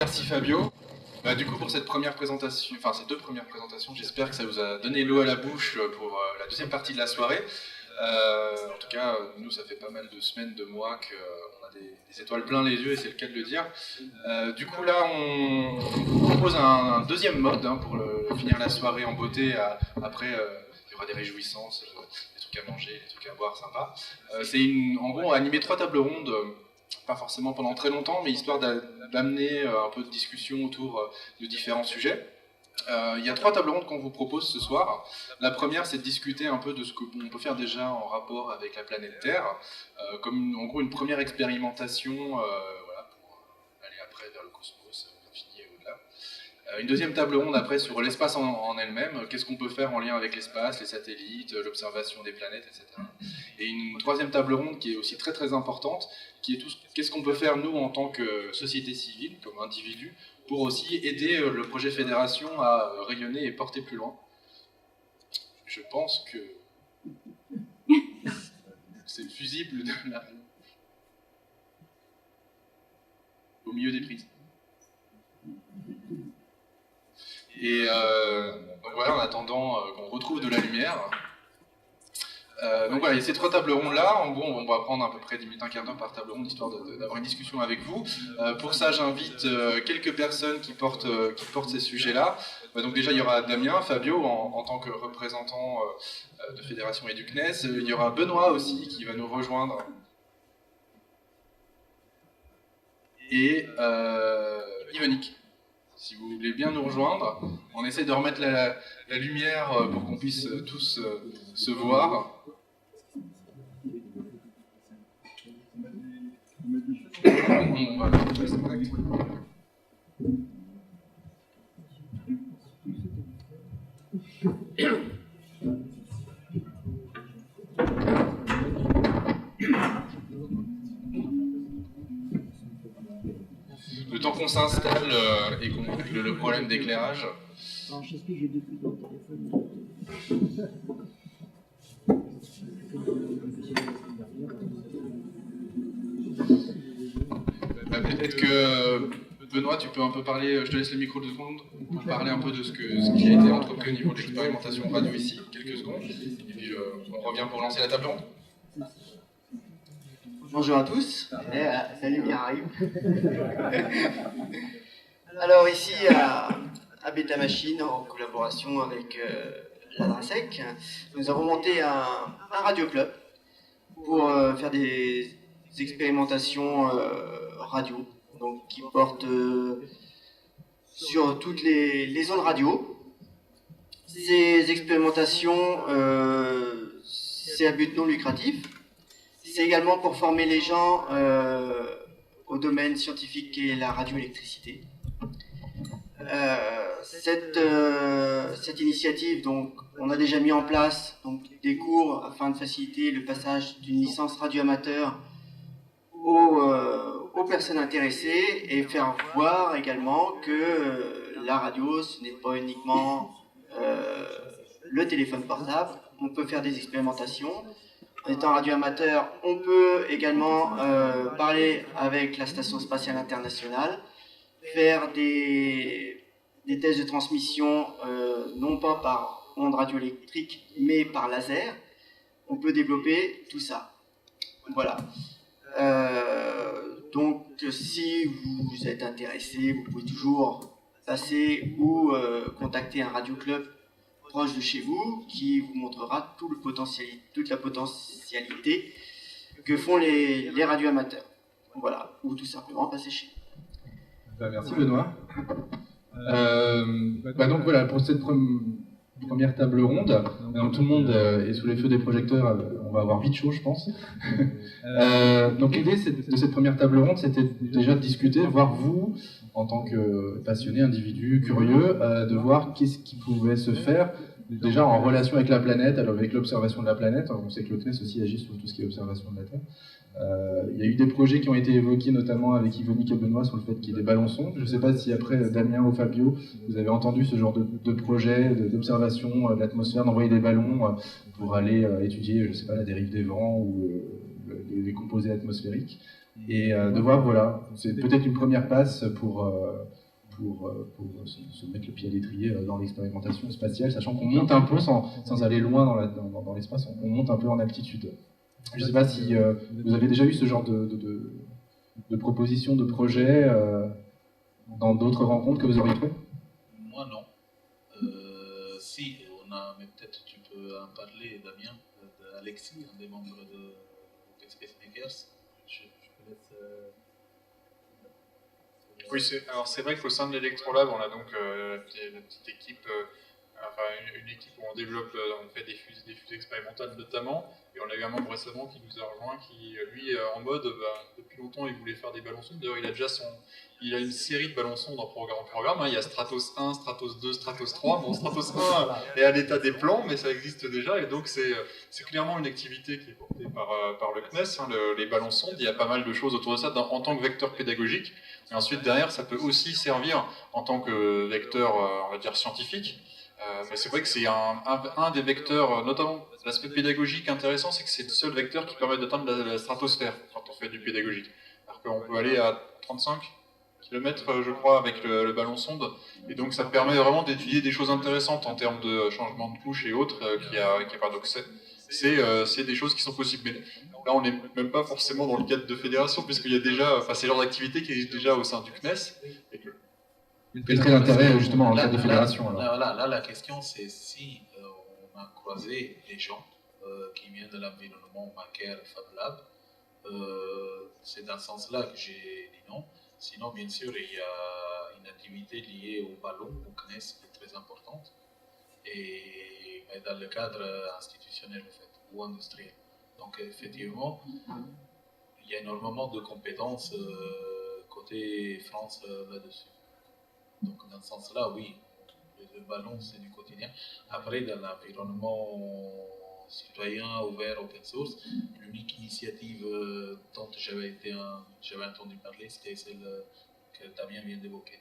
Merci Fabio. Du coup, pour cette première présentation, enfin ces deux premières présentations, j'espère que ça vous a donné l'eau à la bouche pour la deuxième partie de la soirée. En tout cas, nous, ça fait pas mal de semaines, de mois qu'on a des étoiles plein les yeux, et c'est le cas de le dire. Du coup, là, on propose un deuxième mode pour finir la soirée en beauté. Après, il y aura des réjouissances, des trucs à manger, des trucs à boire, sympa. C'est en gros, animer 3 tables rondes. Pas forcément pendant très longtemps, mais histoire d'amener un peu de discussion autour de différents sujets. Il y a 3 tables rondes qu'on vous propose ce soir. La première, c'est de discuter un peu de ce qu'on peut faire déjà en rapport avec la planète Terre, comme en gros une première expérimentation voilà, pour aller après vers le cosmos, l'infini et au-delà. Une deuxième table ronde après sur l'espace en elle-même, qu'est-ce qu'on peut faire en lien avec l'espace, les satellites, l'observation des planètes, etc. Et une troisième table ronde qui est aussi très très importante, qui est tout qu'est-ce qu'on peut faire nous en tant que société civile, comme individu, pour aussi aider le projet Fédération à rayonner et porter plus loin. Je pense que c'est le fusible de la... au milieu des prises. Et donc voilà, en attendant qu'on retrouve de la lumière. Donc voilà, il y a ces 3 tables rondes là. En gros, on va prendre à peu près 10 minutes, un quart d'heure par table ronde, histoire d'avoir une discussion avec vous. Pour ça, j'invite quelques personnes qui portent ces sujets-là. Donc déjà, il y aura Damien, Fabio, en tant que représentant de Fédération et du CNES. Il y aura Benoît aussi, qui va nous rejoindre. Et Yvonique. Si vous voulez bien nous rejoindre, on essaie de remettre la lumière pour qu'on puisse tous se voir. On va rester correct. Le temps qu'on s'installe et qu'on règle le problème d'éclairage. Alors, je sais que j'ai depuis dans le téléphone. Peut-être que Benoît, tu peux un peu parler, je te laisse le micro 2 secondes, pour parler un peu de ce qui a été entrepris au niveau de l'expérimentation radio ici, quelques secondes, et puis on revient pour lancer la table ronde. Bonjour à tous, la lumière arrive. Alors ici à Beta Machine, en collaboration avec la DRASEC, nous avons monté un radio club pour faire des expérimentations radio, donc qui portent sur toutes les ondes radio. Ces expérimentations, c'est à but non lucratif. C'est également pour former les gens au domaine scientifique qu'est la radioélectricité. Cette initiative, donc, on a déjà mis en place donc, des cours afin de faciliter le passage d'une licence radio-amateur aux personnes intéressées et faire voir également que la radio, ce n'est pas uniquement le téléphone portable. On peut faire des expérimentations. En étant radio-amateur, on peut également parler avec la Station Spatiale Internationale, faire des tests de transmission, non pas par ondes radioélectriques, mais par laser. On peut développer tout ça. Voilà. Donc, si vous êtes intéressé, vous pouvez toujours passer ou contacter un radio-club proche de chez vous, qui vous montrera toute la potentialité que font les radios amateurs. Voilà, ou tout simplement passer chez nous. Merci Benoît. Donc voilà, pour cette première table ronde, donc tout le monde est sous les feux des projecteurs, on va avoir vite chaud je pense. Donc l'idée de cette première table ronde, c'était déjà de discuter, voir vous, en tant que passionné, individu, curieux, de voir qu'est-ce qui pouvait se faire déjà en relation avec la planète, alors avec l'observation de la planète. On sait que le CNES aussi agit sur tout ce qui est observation de la Terre. Il y a eu des projets qui ont été évoqués, notamment avec Yvonique et Benoît, sur le fait qu'il y ait des ballons sondes. Je ne sais pas si après, Damien ou Fabio, vous avez entendu ce genre de projet d'observation de l'atmosphère, d'envoyer des ballons pour aller étudier, je ne sais pas, la dérive des vents ou les composés atmosphériques. et de voir, voilà, c'est peut-être une première passe pour se mettre le pied à l'étrier dans l'expérimentation spatiale, sachant qu'on monte un peu, sans aller loin dans l'espace, on monte un peu en altitude. Je ne sais pas si vous avez déjà eu ce genre de propositions, de projets dans d'autres rencontres que vous auriez fait. Moi, non. Si, mais peut-être tu peux en parler, Damien, d'Alexis, un des membres de Space Makers. Je te laisse. Oui, alors c'est vrai qu'au sein de l'Electrolab, on a donc une petite équipe, une équipe où on développe, on fait des fusées expérimentales notamment, et on a eu un membre récemment qui nous a rejoint, qui lui, en mode, depuis longtemps, il voulait faire des ballons sondes. D'ailleurs, il a une série de ballons sondes en programme, hein. Il y a Stratos 1, Stratos 2, Stratos 3. Bon, Stratos 1 est à l'état des plans, mais ça existe déjà, et donc c'est clairement une activité qui est portée par le CNES, hein, les ballons sondes. Il y a pas mal de choses autour de ça en tant que vecteur pédagogique. Et ensuite, derrière, ça peut aussi servir en tant que vecteur, on va dire, scientifique. Mais c'est vrai que c'est un des vecteurs, notamment l'aspect pédagogique intéressant, c'est que c'est le seul vecteur qui permet d'atteindre la stratosphère quand on fait du pédagogique. Alors qu'on peut aller à 35 km, je crois, avec le ballon sonde. Et donc ça permet vraiment d'étudier des choses intéressantes en termes de changement de couche et autres, qui a paradoxé. C'est des choses qui sont possibles. Mais là, on n'est même pas forcément dans le cadre de fédération, puisqu'il y a déjà, c'est le genre d'activité qui existe déjà au sein du CNES. Et que... Quel serait l'intérêt, justement, en cadre de fédération Là, la question, c'est si on a croisé des gens qui viennent de l'environnement bancaire Fab Lab. C'est dans ce sens-là que j'ai dit non. Sinon, bien sûr, il y a une activité liée au ballon, au CNES, qui est très importante. Mais dans le cadre institutionnel, en fait, ou industriel. Donc, effectivement, il y a énormément de compétences côté France là-dessus. Donc, dans ce sens-là, oui, le ballon, c'est du quotidien. Après, dans l'environnement citoyen, ouvert, open source, l'unique initiative dont j'avais entendu parler, c'était celle que Damien vient d'évoquer.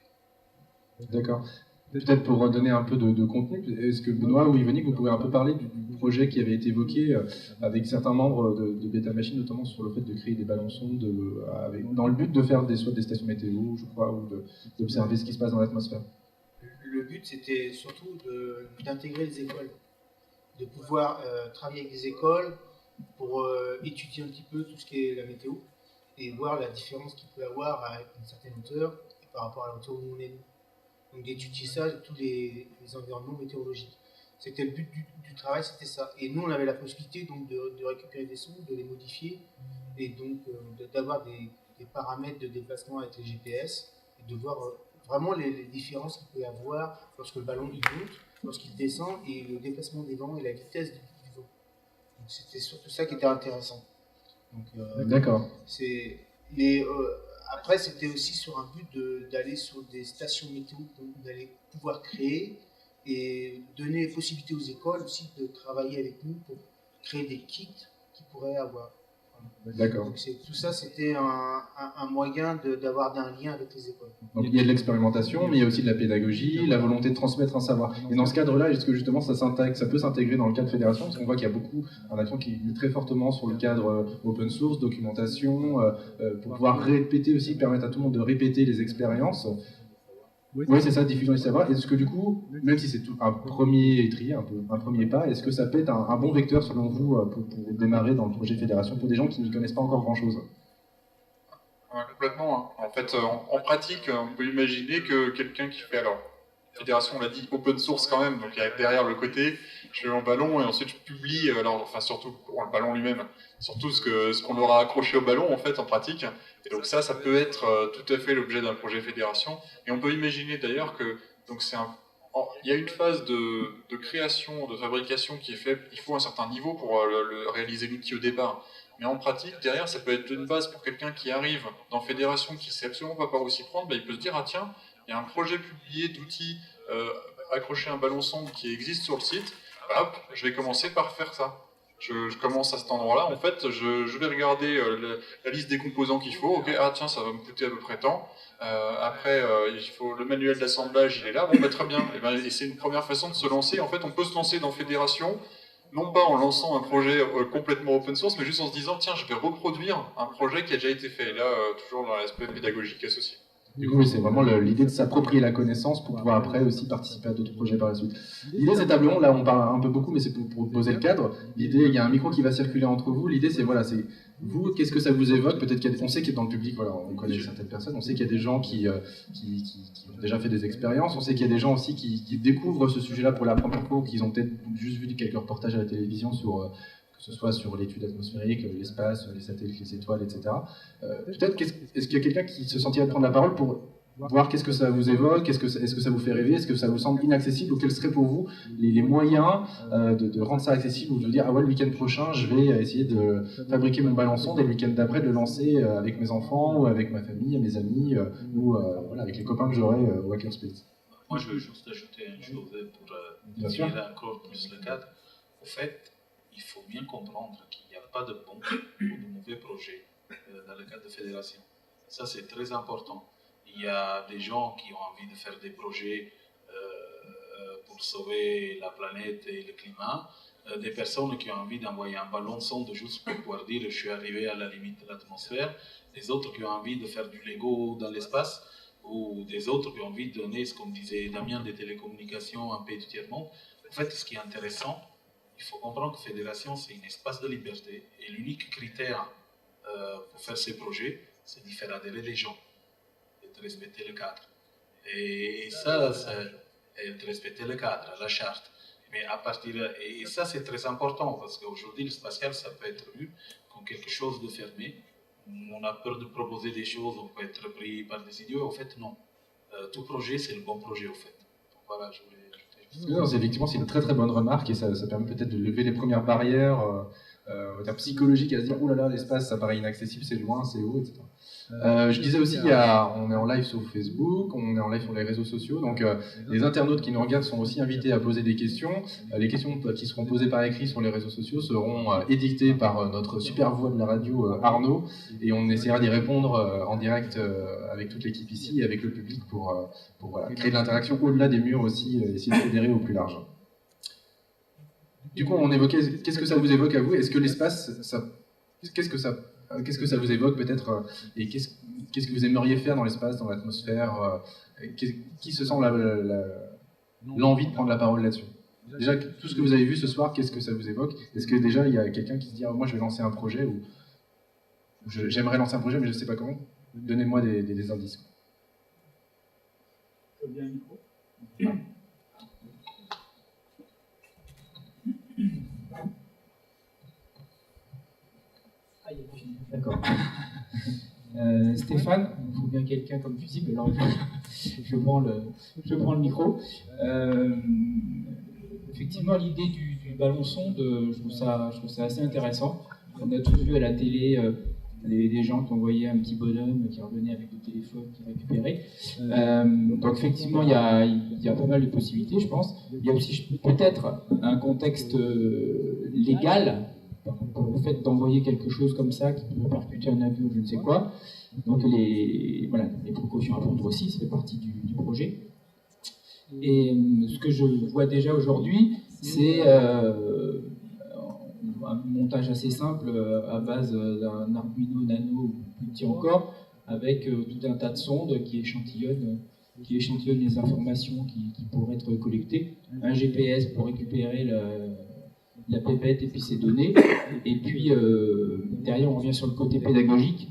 D'accord. Peut-être pour donner un peu de contenu, est-ce que Benoît ou Yvonique, vous pouvez un peu parler du projet qui avait été évoqué avec certains membres de Beta Machine, notamment sur le fait de créer des ballons sondes dans le but de faire soit des stations météo, je crois, ou d'observer ce qui se passe dans l'atmosphère. Le but, c'était surtout d'intégrer les écoles, de pouvoir travailler avec les écoles pour étudier un petit peu tout ce qui est la météo et voir la différence qu'il peut y avoir à une certaine hauteur et par rapport à la hauteur où on est. Donc d'étudier ça, tous les environnements météorologiques. C'était le but du travail, c'était ça. Et nous, on avait la possibilité donc, de récupérer des sondes, de les modifier, et donc d'avoir des paramètres de déplacement avec les GPS, et de voir vraiment les différences qu'il peut y avoir lorsque le ballon il monte, lorsqu'il descend, et le déplacement des vents et la vitesse du vent. Donc c'était surtout ça qui était intéressant. D'accord. Après, c'était aussi sur un but d'aller sur des stations météo, d'aller pouvoir créer et donner la possibilité aux écoles aussi de travailler avec nous pour créer des kits qu'ils pourraient avoir. D'accord. Donc tout ça, c'était un moyen d'avoir un lien avec les écoles. Donc il y a de l'expérimentation, mais il y a aussi de la pédagogie, la volonté de transmettre un savoir. Et dans ce cadre-là, est-ce que justement ça peut s'intégrer dans le cadre fédération? Parce qu'on voit qu'il y a un accent qui est très fortement sur le cadre open source, documentation, pour pouvoir répéter aussi, permettre à tout le monde de répéter les expériences. Oui, c'est ça, diffusion du savoir. Est-ce que du coup, même si c'est un premier étrier, un premier pas, est-ce que ça peut être un bon vecteur selon vous pour démarrer dans le projet fédération pour des gens qui n'y connaissent pas encore grand-chose? Ouais, complètement. Hein. En fait, en pratique, on peut imaginer que quelqu'un qui fait, alors, fédération, on l'a dit, open source quand même, donc il y a derrière le côté, je fais mon ballon et ensuite je publie, surtout pour le ballon lui-même, surtout ce qu'on aura accroché au ballon en fait en pratique. Et donc ça peut être tout à fait l'objet d'un projet fédération. Et on peut imaginer d'ailleurs que donc il y a une phase de création, de fabrication qui est faite. Il faut un certain niveau pour réaliser l'outil au départ. Mais en pratique, derrière, ça peut être une base pour quelqu'un qui arrive dans fédération, qui ne sait absolument pas par où s'y prendre. Il peut se dire, ah tiens, il y a un projet publié d'outils accrocher un ballon sonde qui existe sur le site. Hop, je vais commencer par faire ça. Je commence à cet endroit-là, en fait, je vais regarder la liste des composants qu'il faut. Ok, ah tiens, ça va me coûter à peu près tant. Après, il faut le manuel d'assemblage, il est là. Bon, très bien. Et c'est une première façon de se lancer. En fait, on peut se lancer dans fédération, non pas en lançant un projet complètement open source, mais juste en se disant, tiens, je vais reproduire un projet qui a déjà été fait. Et là, toujours dans l'aspect pédagogique associé. Du coup, oui, c'est vraiment l'idée de s'approprier la connaissance pour pouvoir après aussi participer à d'autres projets par la suite. L'idée de cette table ronde, là on parle un peu beaucoup, mais c'est pour poser le cadre. L'idée, il y a un micro qui va circuler entre vous. L'idée, c'est voilà, c'est vous, qu'est-ce que ça vous évoque? Peut-être qu'on sait qu'il y a dans le public, voilà, on connaît certaines personnes, on sait qu'il y a des gens qui ont déjà fait des expériences, on sait qu'il y a des gens aussi qui découvrent ce sujet-là pour la première fois, ou qu'ils ont peut-être juste vu quelques reportages à la télévision sur que ce soit sur l'étude atmosphérique, l'espace, les satellites, les étoiles, etc. Peut-être, est-ce qu'il y a quelqu'un qui se sentirait de prendre la parole pour voir qu'est-ce que ça vous évoque, est-ce que ça vous fait rêver, est-ce que ça vous semble inaccessible, ou quels seraient pour vous les moyens de rendre ça accessible, ou de dire, ah ouais, le week-end prochain, je vais essayer de fabriquer mon balançon, et le week-end d'après, de le lancer avec mes enfants, ou avec ma famille, mes amis, ou voilà, avec les copains que j'aurai au Hackerspace. Moi, je veux juste ajouter une chose pour Bien sûr. définir encore plus le cadre. Au fait, il faut bien comprendre qu'il n'y a pas de bons ou de mauvais projets dans le cadre de fédération. Ça, c'est très important. Il y a des gens qui ont envie de faire des projets pour sauver la planète et le climat, des personnes qui ont envie d'envoyer un ballon sonde juste pour pouvoir dire « je suis arrivé à la limite de l'atmosphère », des autres qui ont envie de faire du Lego dans l'espace, ou des autres qui ont envie de donner, comme disait Damien, des télécommunications un pays du tiers-monde. En fait, ce qui est intéressant, il faut comprendre que fédération, c'est un espace de liberté, et l'unique critère pour faire ces projets, c'est d'y faire adhérer les gens, et de respecter le cadre. Et ça, c'est de respecter le cadre, la charte. Mais à partir et ça, c'est très important, parce qu'aujourd'hui, le spatial, ça peut être vu comme quelque chose de fermé. On a peur de proposer des choses, on peut être pris par des idiots. En fait, non. Tout projet, c'est le bon projet, au fait. Donc, voilà, je voulais ajouter. Non, effectivement, c'est une très très bonne remarque, et ça permet peut-être de lever les premières barrières psychologiques, à se dire, oh là là, l'espace, ça paraît inaccessible, c'est loin, c'est haut, etc. Je disais aussi, on est en live sur Facebook, on est en live sur les réseaux sociaux, donc les internautes qui nous regardent sont aussi invités à poser des questions. Les questions qui seront posées par écrit sur les réseaux sociaux seront édictées par notre super voix de la radio, Arnaud, et on essaiera d'y répondre en direct avec toute l'équipe ici et avec le public pour voilà, créer de l'interaction au-delà des murs aussi, essayer de fédérer au plus large. Du coup, on évoquait, qu'est-ce que ça vous évoque à vous? Est-ce que l'espace, qu'est-ce que ça vous évoque peut-être, et qu'est-ce que vous aimeriez faire dans l'espace, dans l'atmosphère, qui se sent l'envie de prendre la parole là-dessus? Déjà, tout ce que vous avez vu ce soir, qu'est-ce que ça vous évoque? Est-ce que déjà il y a quelqu'un qui se dit, moi je vais lancer un projet, ou j'aimerais lancer un projet mais je ne sais pas comment? Donnez-moi des indices. D'accord. Stéphane, il faut bien quelqu'un comme fusible, alors je prends le micro. Effectivement, l'idée du ballon sonde, je trouve ça assez intéressant. On a tous vu à la télé des gens qui envoyaient un petit bonhomme qui revenait avec le téléphone, qui récupérait. Donc effectivement, il y a pas mal de possibilités, je pense. Il y a aussi peut-être un contexte légal pour le fait d'envoyer quelque chose comme ça qui peut percuter un avion ou je ne sais quoi. Donc les précautions à prendre aussi, ça fait partie du projet. Et ce que je vois déjà aujourd'hui, c'est un montage assez simple à base d'un Arduino Nano ou plus petit encore, avec tout un tas de sondes qui échantillonnent les informations qui pourraient être collectées. Un GPS pour récupérer la pépette et puis ses données. Et puis derrière, on revient sur le côté pédagogique.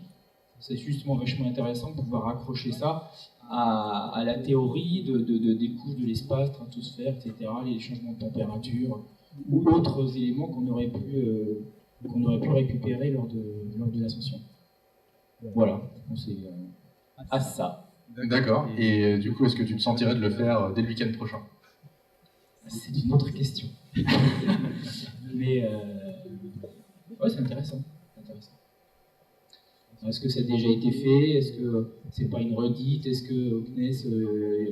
C'est justement vachement intéressant de pouvoir accrocher ça à la théorie des couches de l'espace, stratosphère, etc., les changements de température ou autres éléments qu'on aurait pu récupérer lors de l'ascension. Voilà, c'est à ça. D'accord. Et du coup, est-ce que tu te sentirais de le faire dès le week-end prochain? C'est une autre question. Mais ouais, c'est intéressant. Est-ce que ça a déjà été fait? Est-ce que c'est pas une redite? Est-ce que au CNES,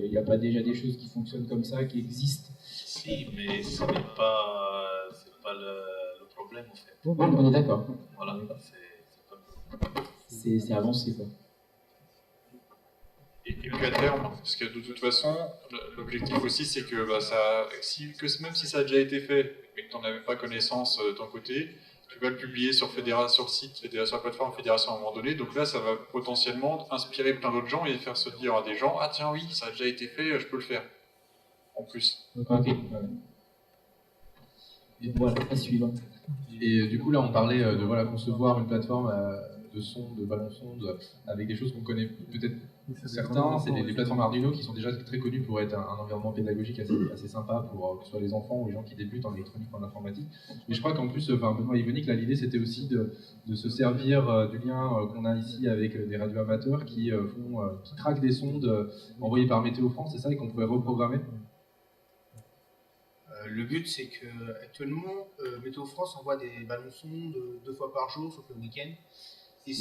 il n'y a pas déjà des choses qui fonctionnent comme ça, qui existent? Si, mais ce n'est pas le problème en fait. Bon, on est d'accord. Voilà, C'est avancé quoi. Et Et puis à terme, parce que de toute façon, l'objectif aussi, c'est que, même si ça a déjà été fait, mais que tu n'en avais pas connaissance de ton côté, tu vas le publier sur le site, sur la plateforme Fédération à un moment donné. Donc là, ça va potentiellement inspirer plein d'autres gens et faire se dire à des gens, ah tiens, oui, ça a déjà été fait, je peux le faire. En plus. Ok. Et voilà, la suivante. Et du coup, là, on parlait de voilà, concevoir une plateforme de son, de ballon sonde, avec des choses qu'on connaît peut-être certains. C'est les plateformes Arduino qui sont déjà très connues pour être un environnement pédagogique assez sympa pour que ce soit les enfants ou les gens qui débutent en électronique ou en informatique. Mais je crois qu'en plus, Benoît Yvonique, là, l'idée c'était aussi de se servir du lien qu'on a ici avec des radios amateurs qui traquent des sondes envoyées par Météo France, c'est ça, et qu'on pourrait reprogrammer. Le but, c'est que actuellement, Météo France envoie des ballons sondes 2 fois par jour, sauf le week-end. Et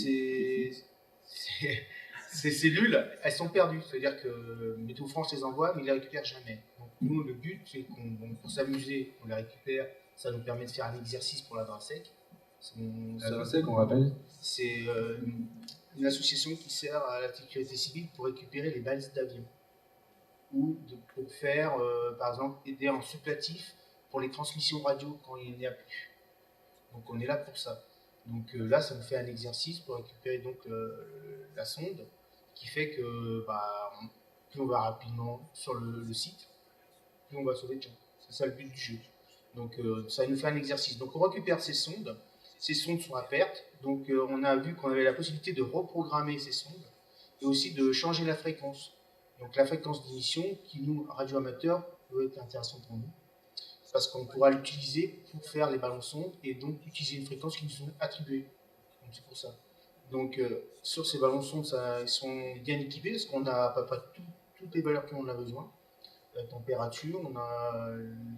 ces cellules, elles sont perdues. C'est-à-dire que Météo France les envoie, mais ils les récupèrent jamais. Donc nous, le but, c'est pour s'amuser, on les récupère. Ça nous permet de faire un exercice pour la DRASEC. La DRASEC, on rappelle, c'est une association qui sert à la sécurité civile pour récupérer les balises d'avion. Ou pour faire, par exemple, aider en supplétif pour les transmissions radio quand il n'y a plus. Donc on est là pour ça. Donc là, ça nous fait un exercice pour récupérer donc la sonde, qui fait que plus on va rapidement sur le site, plus on va sauver de gens. C'est ça le but du jeu. Donc ça nous fait un exercice. Donc on récupère ces sondes sont à perte, donc on a vu qu'on avait la possibilité de reprogrammer ces sondes et aussi de changer la fréquence. Donc la fréquence d'émission qui, nous, radioamateurs, peut être intéressante pour nous, parce qu'on pourra l'utiliser pour faire les ballons sondes et donc utiliser une fréquence qui nous sont attribuées. Donc c'est pour ça. Donc sur ces ballons sondes, ils sont bien équipés parce qu'on a pas toutes les valeurs qu'on a besoin. La température, on a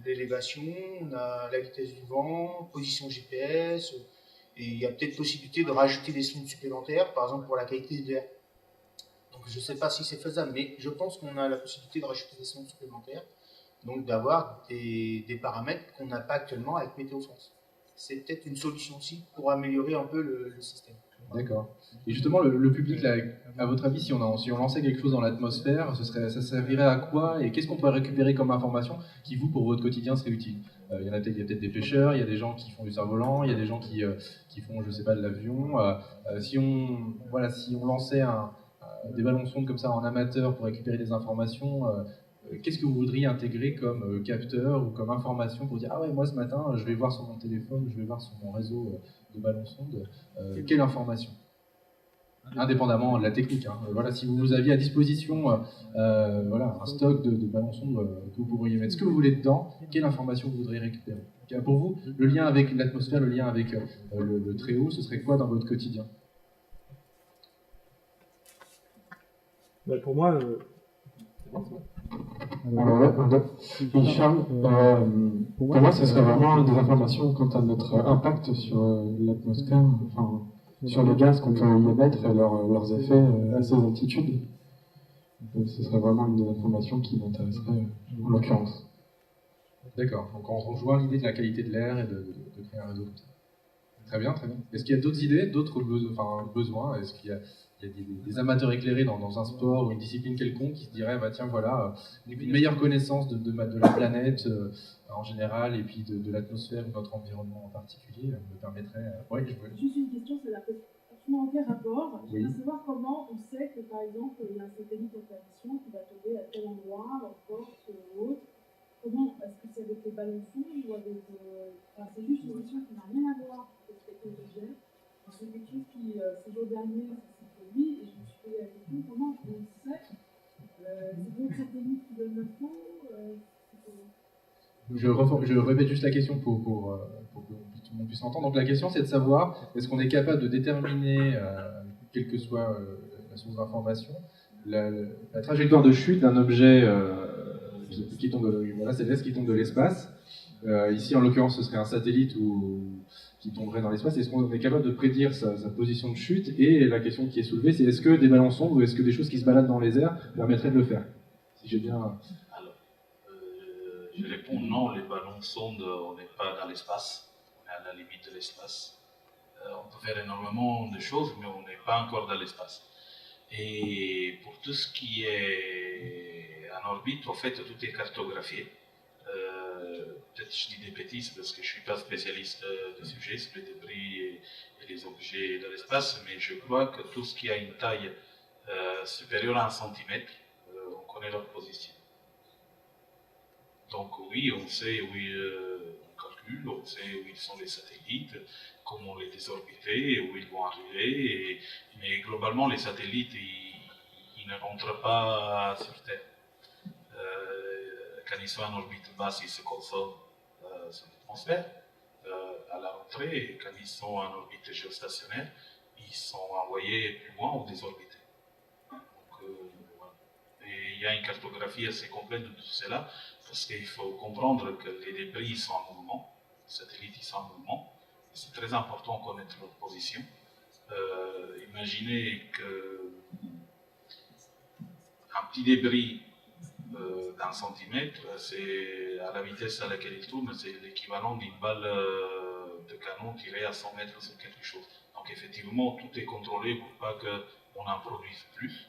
l'élévation, on a la vitesse du vent, position GPS, et il y a peut-être possibilité de rajouter des sondes supplémentaires, par exemple pour la qualité de l'air. Donc je ne sais pas si c'est faisable, mais je pense qu'on a la possibilité de rajouter des sondes supplémentaires, donc d'avoir des paramètres qu'on n'a pas actuellement avec Météo France. C'est peut-être une solution aussi pour améliorer un peu le système. D'accord. Et justement, le public, là, à votre avis, si on lançait quelque chose dans l'atmosphère, ça servirait à quoi? Et qu'est-ce qu'on pourrait récupérer comme information qui, vous, pour votre quotidien, serait utile? Il y a peut-être des pêcheurs, il y a des gens qui font du cerf-volant, il y a des gens qui font, je sais pas, de l'avion. Si on lançait des ballons sondes comme ça en amateur pour récupérer des informations, qu'est-ce que vous voudriez intégrer comme capteur ou comme information pour dire ah ouais, moi ce matin je vais voir sur mon téléphone, je vais voir sur mon réseau de ballons sondes quelle information, indépendamment de la technique, hein. Voilà, si vous aviez à disposition un stock de ballons sondes que vous pourriez mettre ce que vous voulez dedans, quelle information vous voudriez récupérer? Pour vous, le lien avec l'atmosphère, le lien avec le très haut, ce serait quoi dans votre quotidien? Pour moi, Charles, pour moi, ce serait vraiment des informations quant à notre impact sur l'atmosphère, enfin, sur les gaz qu'on peut y émettre et leurs effets à ces altitudes. Donc, ce serait vraiment une des informations qui m'intéresserait en l'occurrence. D'accord, donc on rejoint l'idée de la qualité de l'air et de créer un réseau comme ça. Très bien, très bien. Est-ce qu'il y a d'autres idées, d'autres besoins? Est-ce qu'il y a des amateurs éclairés dans un sport ou une discipline quelconque qui se diraient bah tiens voilà, une meilleure connaissance de la planète en général et puis de l'atmosphère ou de notre environnement en particulier me permettrait... Ouais, Juste une question, ça n'a absolument aucun rapport. Je Oui. veux savoir comment on sait que par exemple il y a un satellite en permission qui va tomber à tel endroit, en Corse ou autre. Comment est-ce que c'est avec les ballons sondes ou avec... c'est juste une question qui n'a rien à voir avec cette technologie. C'est quelque chose qui, ces jours derniers, ça s'est produit et je me suis posé la question comment on sait c'est d'autres satellites qui donnent l'info Je répète juste la question pour que tout le monde puisse entendre. Donc la question c'est de savoir est-ce qu'on est capable de déterminer, quelle que soit la source d'information, la trajectoire de chute d'un objet qui tombe céleste qui tombe de l'espace. Ici en l'occurrence ce serait un satellite qui tomberait dans l'espace. Est-ce qu'on est capable de prédire sa position de chute? Et la question qui est soulevée c'est est-ce que des ballons sondes ou est-ce que des choses qui se baladent dans les airs permettraient de le faire? Si j'ai bien... Alors, je réponds non, les ballons sondes, on n'est pas dans l'espace, on est à la limite de l'espace. On peut faire énormément de choses, mais on n'est pas encore dans l'espace. Et pour tout ce qui est en orbite, en fait, tout est cartographié. Peut-être je dis des bêtises parce que je ne suis pas spécialiste du sujet sur les débris et les objets de l'espace, mais je crois que tout ce qui a une taille supérieure à 1 centimètre, on connaît leur position. Donc oui, on sait où on calcule, on sait où ils sont les satellites, comment les désorbiter, où ils vont arriver, mais globalement les satellites, ils ne rentrent pas sur Terre. Quand ils sont en orbite basse, ils se consomment sur l'atmosphère à la rentrée, et quand ils sont en orbite géostationnaire, ils sont envoyés plus loin ou désorbités. Donc, voilà. Et il y a une cartographie assez complète de tout cela, parce qu'il faut comprendre que les débris sont en mouvement, les satellites sont en mouvement, et c'est très important de connaître leur position. Imaginez qu'un petit débris d'1 centimètre, c'est à la vitesse à laquelle il tourne, c'est l'équivalent d'une balle de canon tirée à 100 mètres sur quelque chose. Donc effectivement, tout est contrôlé pour pas qu'on en produise plus,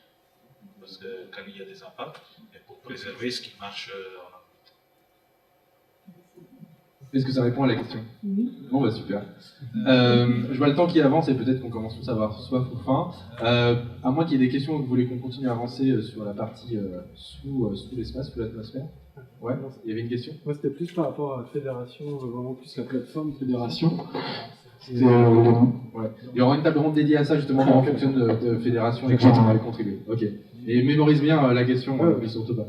parce que quand il y a des impacts, et pour préserver ce qui marche en orbite. Est-ce que ça répond à la question? Oui. Bon, bah super. Je vois le temps qui avance et peut-être qu'on commence tous à avoir soif ou faim. À moins qu'il y ait des questions que vous voulez qu'on continue à avancer sur la partie sous l'espace, sous l'atmosphère. Ouais, il y avait une question? Moi, c'était plus par rapport à la fédération, vraiment plus la plateforme fédération. Ouais. Il y aura une table ronde dédiée à ça, justement, comment fonctionne de fédération et comment on va contribuer. Ok. Et mémorise bien la question, mais surtout pas.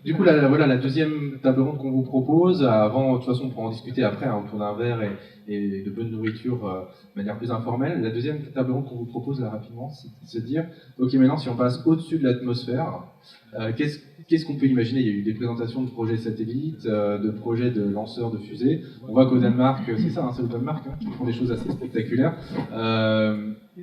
Du coup, voilà la deuxième table ronde qu'on vous propose. Avant, de toute façon, on pourra en discuter après, autour d'un verre et de bonne nourriture de manière plus informelle. La deuxième table ronde qu'on vous propose, là, rapidement, c'est de se dire, ok, maintenant, si on passe au-dessus de l'atmosphère, qu'est-ce qu'on peut imaginer? Il y a eu des présentations de projets satellites, de projets de lanceurs de fusées. On voit qu'au Danemark, c'est ça, c'est au Danemark, qui font des choses assez spectaculaires.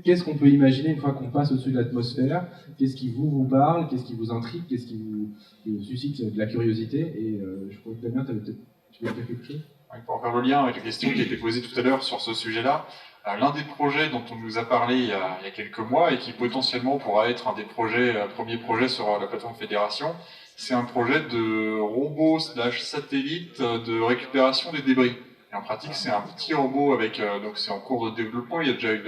Qu'est-ce qu'on peut imaginer une fois qu'on passe au-dessus de l'atmosphère? Qu'est-ce qui vous parle? Qu'est-ce qui vous intrigue? Qu'est-ce qui vous suscite de la curiosité? Et je crois que Damien, tu veux dire quelque chose? Oui, pour faire le lien avec la question qui a été posée tout à l'heure sur ce sujet-là, l'un des projets dont on nous a parlé il y a quelques mois et qui potentiellement pourra être un des premiers projets sur la plateforme Fédération, c'est un projet de robot / satellite de récupération des débris. Et en pratique, c'est un petit robot donc c'est en cours de développement. Il y a déjà eu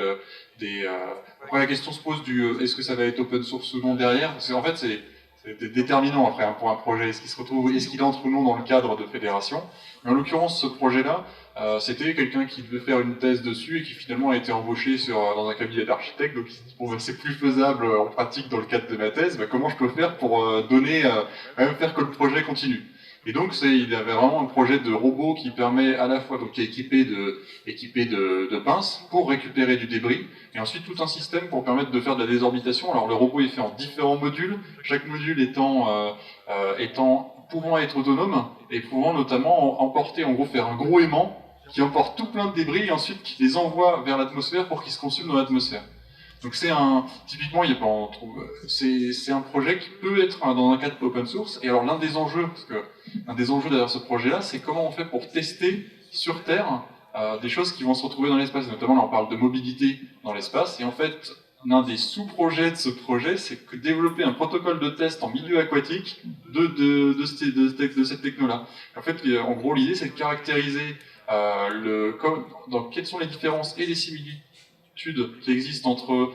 après la question se pose est-ce que ça va être open source ou non derrière? En fait, c'est déterminant après pour un projet. Est-ce qu'il entre ou non dans le cadre de fédération? Mais en l'occurrence, ce projet-là, c'était quelqu'un qui devait faire une thèse dessus et qui finalement a été embauché dans un cabinet d'architecte. Donc il se dit, bon, c'est plus faisable en pratique dans le cadre de ma thèse. Comment je peux faire pour même faire que le projet continue? Et donc il avait vraiment un projet de robot qui permet à la fois, donc qui est équipé de pinces pour récupérer du débris, et ensuite tout un système pour permettre de faire de la désorbitation. Alors le robot est fait en différents modules, chaque module pouvant être autonome, et pouvant notamment emporter, en gros faire un gros aimant, qui emporte tout plein de débris, et ensuite qui les envoie vers l'atmosphère pour qu'ils se consument dans l'atmosphère. Donc typiquement, c'est un projet qui peut être dans un cadre open source. Et alors l'un des enjeux derrière ce projet-là, c'est comment on fait pour tester sur Terre des choses qui vont se retrouver dans l'espace. Notamment, là, on parle de mobilité dans l'espace. Et en fait, l'un des sous-projets de ce projet, c'est que développer un protocole de test en milieu aquatique de cette techno-là. En fait, en gros, l'idée, c'est de caractériser quelles sont les différences et les similitudes qui existent entre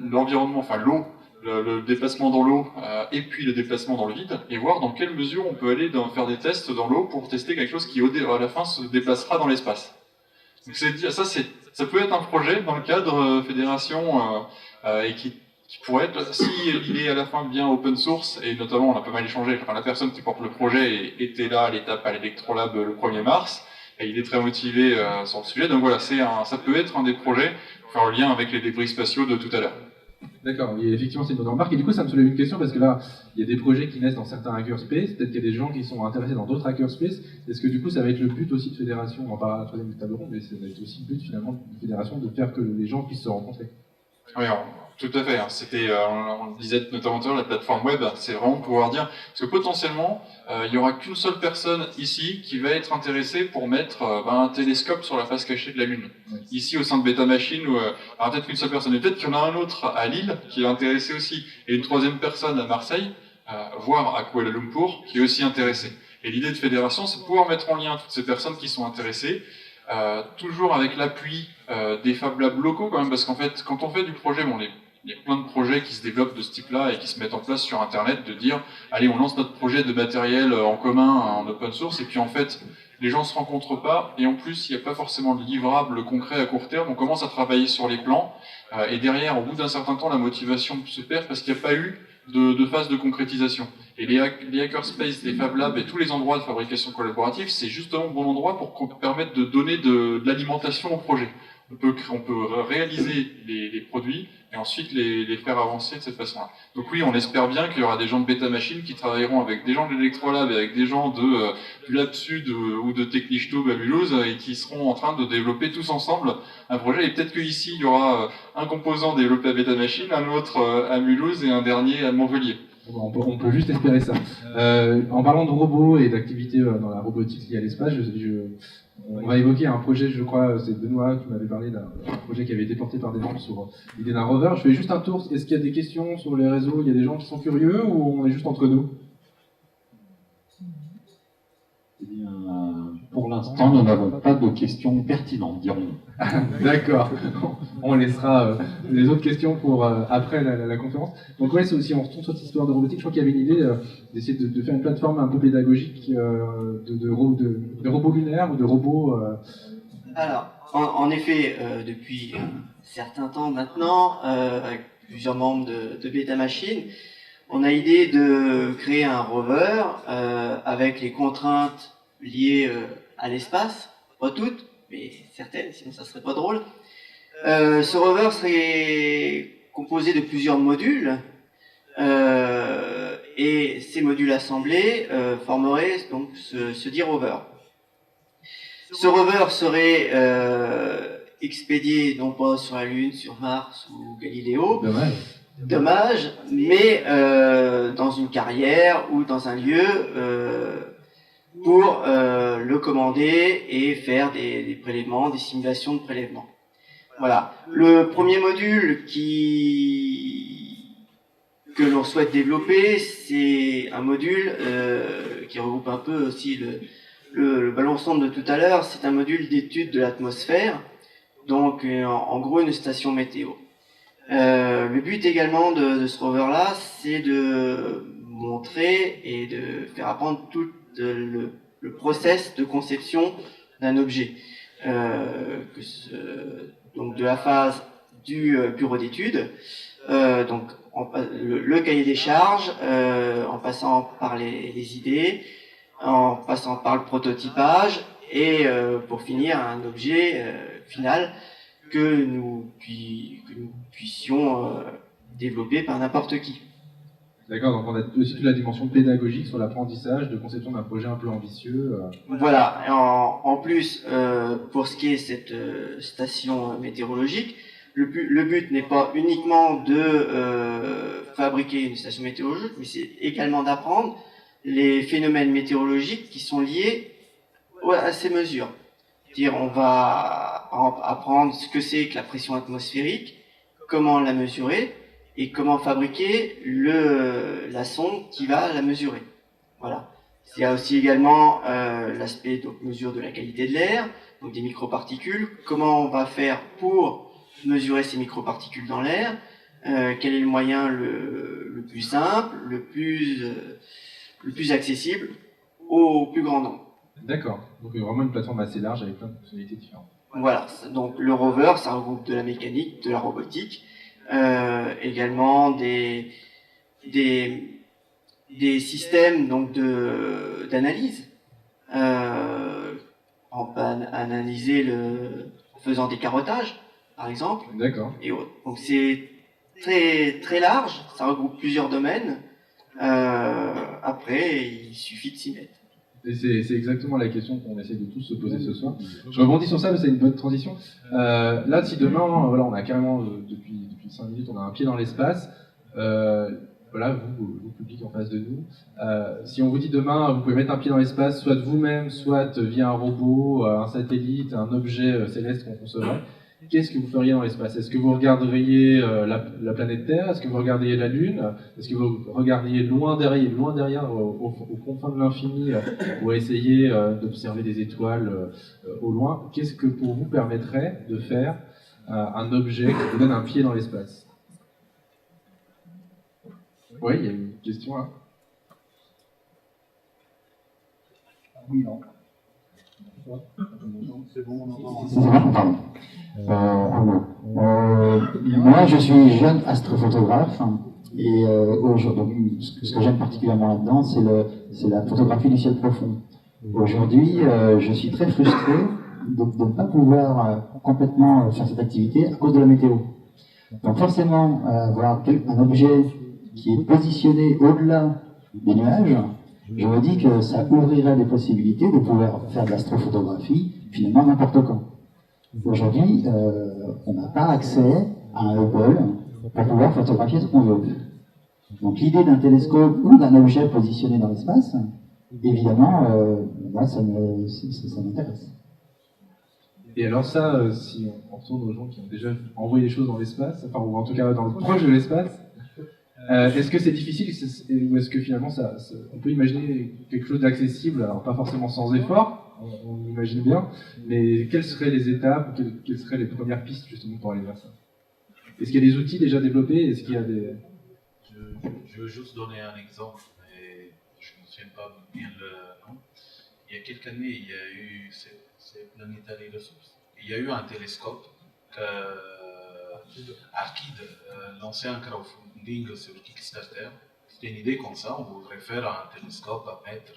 l'environnement, enfin l'eau, le déplacement dans l'eau et puis le déplacement dans le vide, et voir dans quelle mesure on peut aller faire des tests dans l'eau pour tester quelque chose qui à la fin se déplacera dans l'espace. Donc ça peut être un projet dans le cadre fédération et qui pourrait être, si il est à la fin bien open source, et notamment on a pas mal échangé, enfin la personne qui porte le projet était là à l'étape à l'Electrolab le 1er mars, et il est très motivé sur le sujet. Donc voilà, ça peut être un des projets pour faire le lien avec les débris spatiaux de tout à l'heure. D'accord, effectivement c'est une bonne remarque. Et du coup ça me soulève une question, parce que là, il y a des projets qui naissent dans certains hackerspace, peut-être qu'il y a des gens qui sont intéressés dans d'autres hackerspace. Est-ce que du coup ça va être le but aussi de fédération, on en parlera à la troisième table ronde, mais ça va être aussi le but finalement de fédération de faire que les gens puissent se rencontrer? Oui, alors, Tout à fait. Hein. C'était, on le disait notamment tout à l'heure, la plateforme web, c'est vraiment pouvoir dire, parce que potentiellement, il y aura qu'une seule personne ici qui va être intéressée pour mettre un télescope sur la face cachée de la Lune. Oui. Ici, au sein de Beta Machine, alors peut-être qu'une seule personne, et peut-être qu'il y en a un autre à Lille qui est intéressé aussi, et une troisième personne à Marseille, voire à Kuala Lumpur, qui est aussi intéressée. Et l'idée de fédération, c'est de pouvoir mettre en lien toutes ces personnes qui sont intéressées, toujours avec l'appui des Fab Labs locaux quand même, parce qu'en fait, quand on fait du projet, bon, il y a plein de projets qui se développent de ce type-là et qui se mettent en place sur Internet, de dire, allez, on lance notre projet de matériel en commun, en open source, et puis en fait, les gens se rencontrent pas, et en plus, il n'y a pas forcément de livrable concret à court terme, on commence à travailler sur les plans, et derrière, au bout d'un certain temps, la motivation se perd parce qu'il n'y a pas eu de phase de concrétisation. Et les hackerspaces, les Fab Labs et tous les endroits de fabrication collaborative, c'est justement le bon endroit pour permettre de donner de l'alimentation au projet. On peut réaliser les produits et ensuite les faire avancer de cette façon-là. Donc oui, on espère bien qu'il y aura des gens de Beta Machine qui travailleront avec des gens de l'Electrolab et avec des gens du Lab Sud ou de Technichtube à Mulhouse et qui seront en train de développer tous ensemble un projet. Et peut-être qu'ici, il y aura un composant développé à Beta Machine, un autre à Mulhouse et un dernier à Montpellier. On peut juste espérer ça. En parlant de robots et d'activités dans la robotique liée à l'espace, on va évoquer un projet, je crois, c'est Benoît qui m'avait parlé d'un projet qui avait été porté par des gens sur l'idée d'un rover. Je fais juste un tour. Est-ce qu'il y a des questions sur les réseaux? Il y a des gens qui sont curieux ou on est juste entre nous? Eh bien, pour l'instant, nous n'avons pas de questions pertinentes, dirons-nous. D'accord. On laissera les autres questions pour après la conférence. Donc ouais, c'est aussi, on retourne sur cette histoire de robotique. Je crois qu'il y avait une idée d'essayer de faire une plateforme un peu pédagogique de robots lunaires ou de robots... Alors, en effet, depuis un certain temps maintenant, avec plusieurs membres de Beta Machine, on a l'idée de créer un rover avec les contraintes liées à l'espace, pas toutes, mais certaines, sinon ça serait pas drôle. Ce rover serait composé de plusieurs modules, et ces modules assemblés formeraient donc ce dit rover. Ce rover serait expédié non pas sur la Lune, sur Mars ou Galiléo, dommage, mais dans une carrière ou dans un lieu pour le commander et faire des prélèvements, des simulations de prélèvements. Voilà. Le premier module que l'on souhaite développer, c'est un module qui regroupe un peu aussi le ballon sonde de tout à l'heure. C'est un module d'étude de l'atmosphère, donc en gros une station météo. Le but également de ce rover-là, c'est de montrer et de faire apprendre tout le process de conception d'un objet. Donc de la phase du bureau d'études, donc le cahier des charges, en passant par les idées, en passant par le prototypage, et pour finir un objet final que nous puissions développer par n'importe qui. D'accord, donc on a aussi toute la dimension pédagogique sur l'apprentissage, de conception d'un projet un peu ambitieux. Voilà, en plus, pour ce qui est cette station météorologique, le but n'est pas uniquement de fabriquer une station météorologique, mais c'est également d'apprendre les phénomènes météorologiques qui sont liés à ces mesures. C'est-à-dire, on va apprendre ce que c'est que la pression atmosphérique, comment la mesurer, et comment fabriquer la sonde qui va la mesurer. Voilà. Il y a aussi également l'aspect de mesure de la qualité de l'air, donc des microparticules. Comment on va faire pour mesurer ces microparticules dans l'air? Quel est le moyen le plus simple, le plus accessible au plus grand nombre? D'accord. Donc vraiment une plateforme assez large avec plein de fonctionnalités différentes. Voilà. Donc le rover, ça regroupe de la mécanique, de la robotique. Également des systèmes donc d'analyse. On peut analyser en faisant des carottages, par exemple. D'accord. Et autres. Donc c'est très très large, ça regroupe plusieurs domaines. Après, il suffit de s'y mettre. Et c'est exactement la question qu'on essaie de tous se poser ce soir. Je rebondis sur ça, mais c'est une bonne transition. Là, si demain, voilà, on a carrément depuis 5 minutes, on a un pied dans l'espace. Voilà, vous, public en face de nous. Si on vous dit demain, vous pouvez mettre un pied dans l'espace, soit de vous-même, soit via un robot, un satellite, un objet céleste qu'on concevrait, qu'est-ce que vous feriez dans l'espace? Est-ce que vous regarderiez la planète Terre? Est-ce que vous regarderiez la Lune? Est-ce que vous regarderiez loin derrière aux confins de l'infini, pour essayer d'observer des étoiles au loin? Qu'est-ce que pour vous permettrait de faire un objet qui vous donne un pied dans l'espace? Oui, il y a une question là. Oui, non. C'est bon, pardon. Moi, je suis jeune astrophotographe et aujourd'hui, ce que j'aime particulièrement là-dedans, c'est la photographie du ciel profond. Aujourd'hui, je suis très frustré de ne pas pouvoir complètement faire cette activité à cause de la météo. Donc forcément, avoir un objet qui est positionné au-delà des nuages, je me dis que ça ouvrirait des possibilités de pouvoir faire de l'astrophotographie finalement n'importe quand. Aujourd'hui, on n'a pas accès à un Hubble pour pouvoir photographier ce qu'on veut. Donc l'idée d'un télescope ou d'un objet positionné dans l'espace, évidemment, moi ça m'intéresse. Et alors ça, si on retourne aux gens qui ont déjà envoyé des choses dans l'espace, enfin ou en tout cas dans le proche de l'espace, est-ce que c'est difficile ou est-ce que finalement on peut imaginer quelque chose d'accessible, alors pas forcément sans effort, on imagine bien, mais quelles seraient les étapes, quelles seraient les premières pistes justement pour aller vers ça? Est-ce qu'il y a des outils déjà développés? Est-ce qu'il y a des... Je veux juste donner un exemple, mais je ne me souviens pas bien le nom. Il y a quelques années, il y a eu, c'est Planetary Resources, il y a eu un télescope que Arkid lançait un crowdfunding sur Kickstarter. C'était une idée comme ça, on voudrait faire un télescope à mettre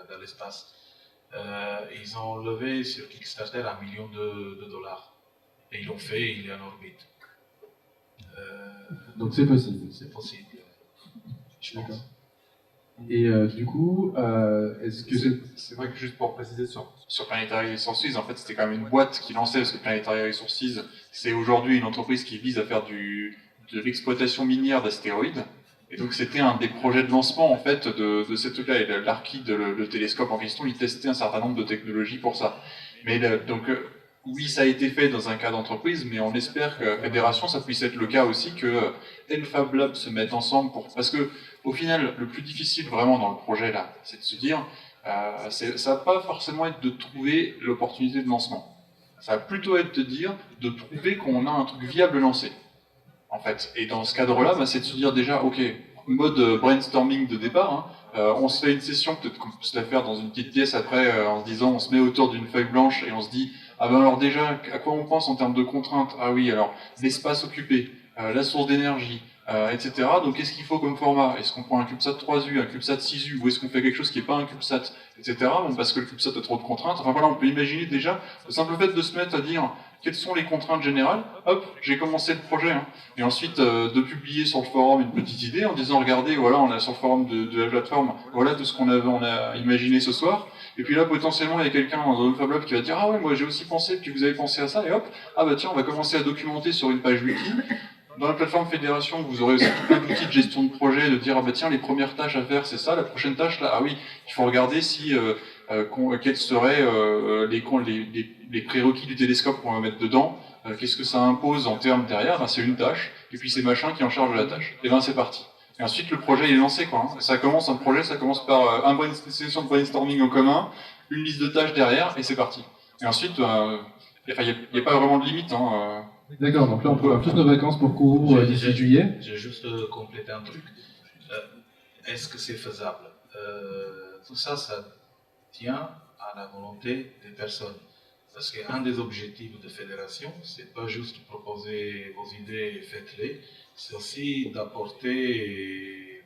dans l'espace. Ils ont levé sur Kickstarter $1 million et ils l'ont fait, il est en orbite. Donc c'est possible. C'est possible, je pense. pense. Et du coup, est-ce que c'est vrai que juste pour préciser sur Planetary Resources, en fait c'était quand même une boîte qui lançait, parce que Planetary Resources, c'est aujourd'hui une entreprise qui vise à faire de l'exploitation minière d'astéroïdes. Et donc c'était un des projets de lancement en fait de cette truc-là. Et l'Arkid, le télescope en question, il testait un certain nombre de technologies pour ça. Mais donc oui, ça a été fait dans un cas d'entreprise, mais on espère que Fédération, ça puisse être le cas aussi, que Fab Lab se mette ensemble parce que au final, le plus difficile vraiment dans le projet là, c'est de se dire, ça va pas forcément être de trouver l'opportunité de lancement. Ça va plutôt être de dire, de trouver qu'on a un truc viable lancé. En fait. Et dans ce cadre-là, c'est de se dire déjà, ok, mode brainstorming de départ, on se fait une session, peut-être qu'on peut se la faire dans une petite pièce après, en se disant, on se met autour d'une feuille blanche et on se dit, ah ben alors déjà, à quoi on pense en termes de contraintes? Ah oui, alors, l'espace occupé, la source d'énergie, etc. Donc qu'est-ce qu'il faut comme format? Est-ce qu'on prend un CubeSat 3U, un CubeSat 6U, ou est-ce qu'on fait quelque chose qui n'est pas un CubeSat, etc. Bon, parce que le CubeSat a trop de contraintes. Enfin voilà, on peut imaginer déjà le simple fait de se mettre à dire quelles sont les contraintes générales. Hop, j'ai commencé le projet. Et ensuite de publier sur le forum une petite idée en disant regardez, voilà, on a sur le forum de la plateforme, voilà tout ce qu'on a imaginé ce soir. Et puis là, potentiellement, il y a quelqu'un dans le Fab Lab qui va dire ah ouais, moi j'ai aussi pensé, puis vous avez pensé à ça, et hop, ah bah tiens, on va commencer à documenter sur une page wiki. Dans la plateforme Fédération, vous aurez aussi plein d'outils de gestion de projet, de dire ah bah tiens, les premières tâches à faire c'est ça, la prochaine tâche là, ah oui, il faut regarder si quels seraient les prérequis du télescope qu'on va mettre dedans, qu'est-ce que ça impose en termes derrière, c'est une tâche, et puis c'est machin qui est en charge de la tâche. Et ben c'est parti. Et ensuite le projet il est lancé quoi. Ça commence par une session de brainstorming en commun, une liste de tâches derrière, et c'est parti. Et ensuite, il n'y a pas vraiment de limite. D'accord, donc là on programme toutes nos vacances pour Kourou d'ici juillet. J'ai juste complété un truc. Est-ce que c'est faisable? Tout ça, ça tient à la volonté des personnes. Parce qu'un des objectifs de fédération, c'est pas juste proposer vos idées et faites-les, c'est aussi d'apporter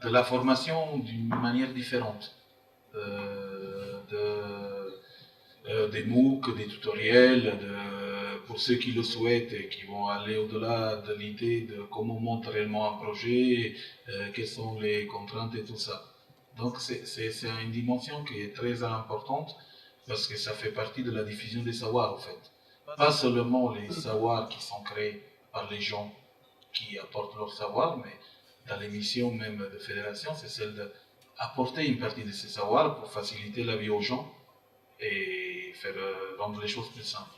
de la formation d'une manière différente. Des MOOC, des tutoriels, pour ceux qui le souhaitent et qui vont aller au-delà de l'idée de comment on monte réellement un projet, quelles sont les contraintes et tout ça. Donc c'est une dimension qui est très importante parce que ça fait partie de la diffusion des savoirs en fait. Pas seulement les savoirs qui sont créés par les gens qui apportent leur savoir, mais dans les missions même de fédération, c'est celle d'apporter une partie de ces savoirs pour faciliter la vie aux gens et faire rendre les choses plus simples.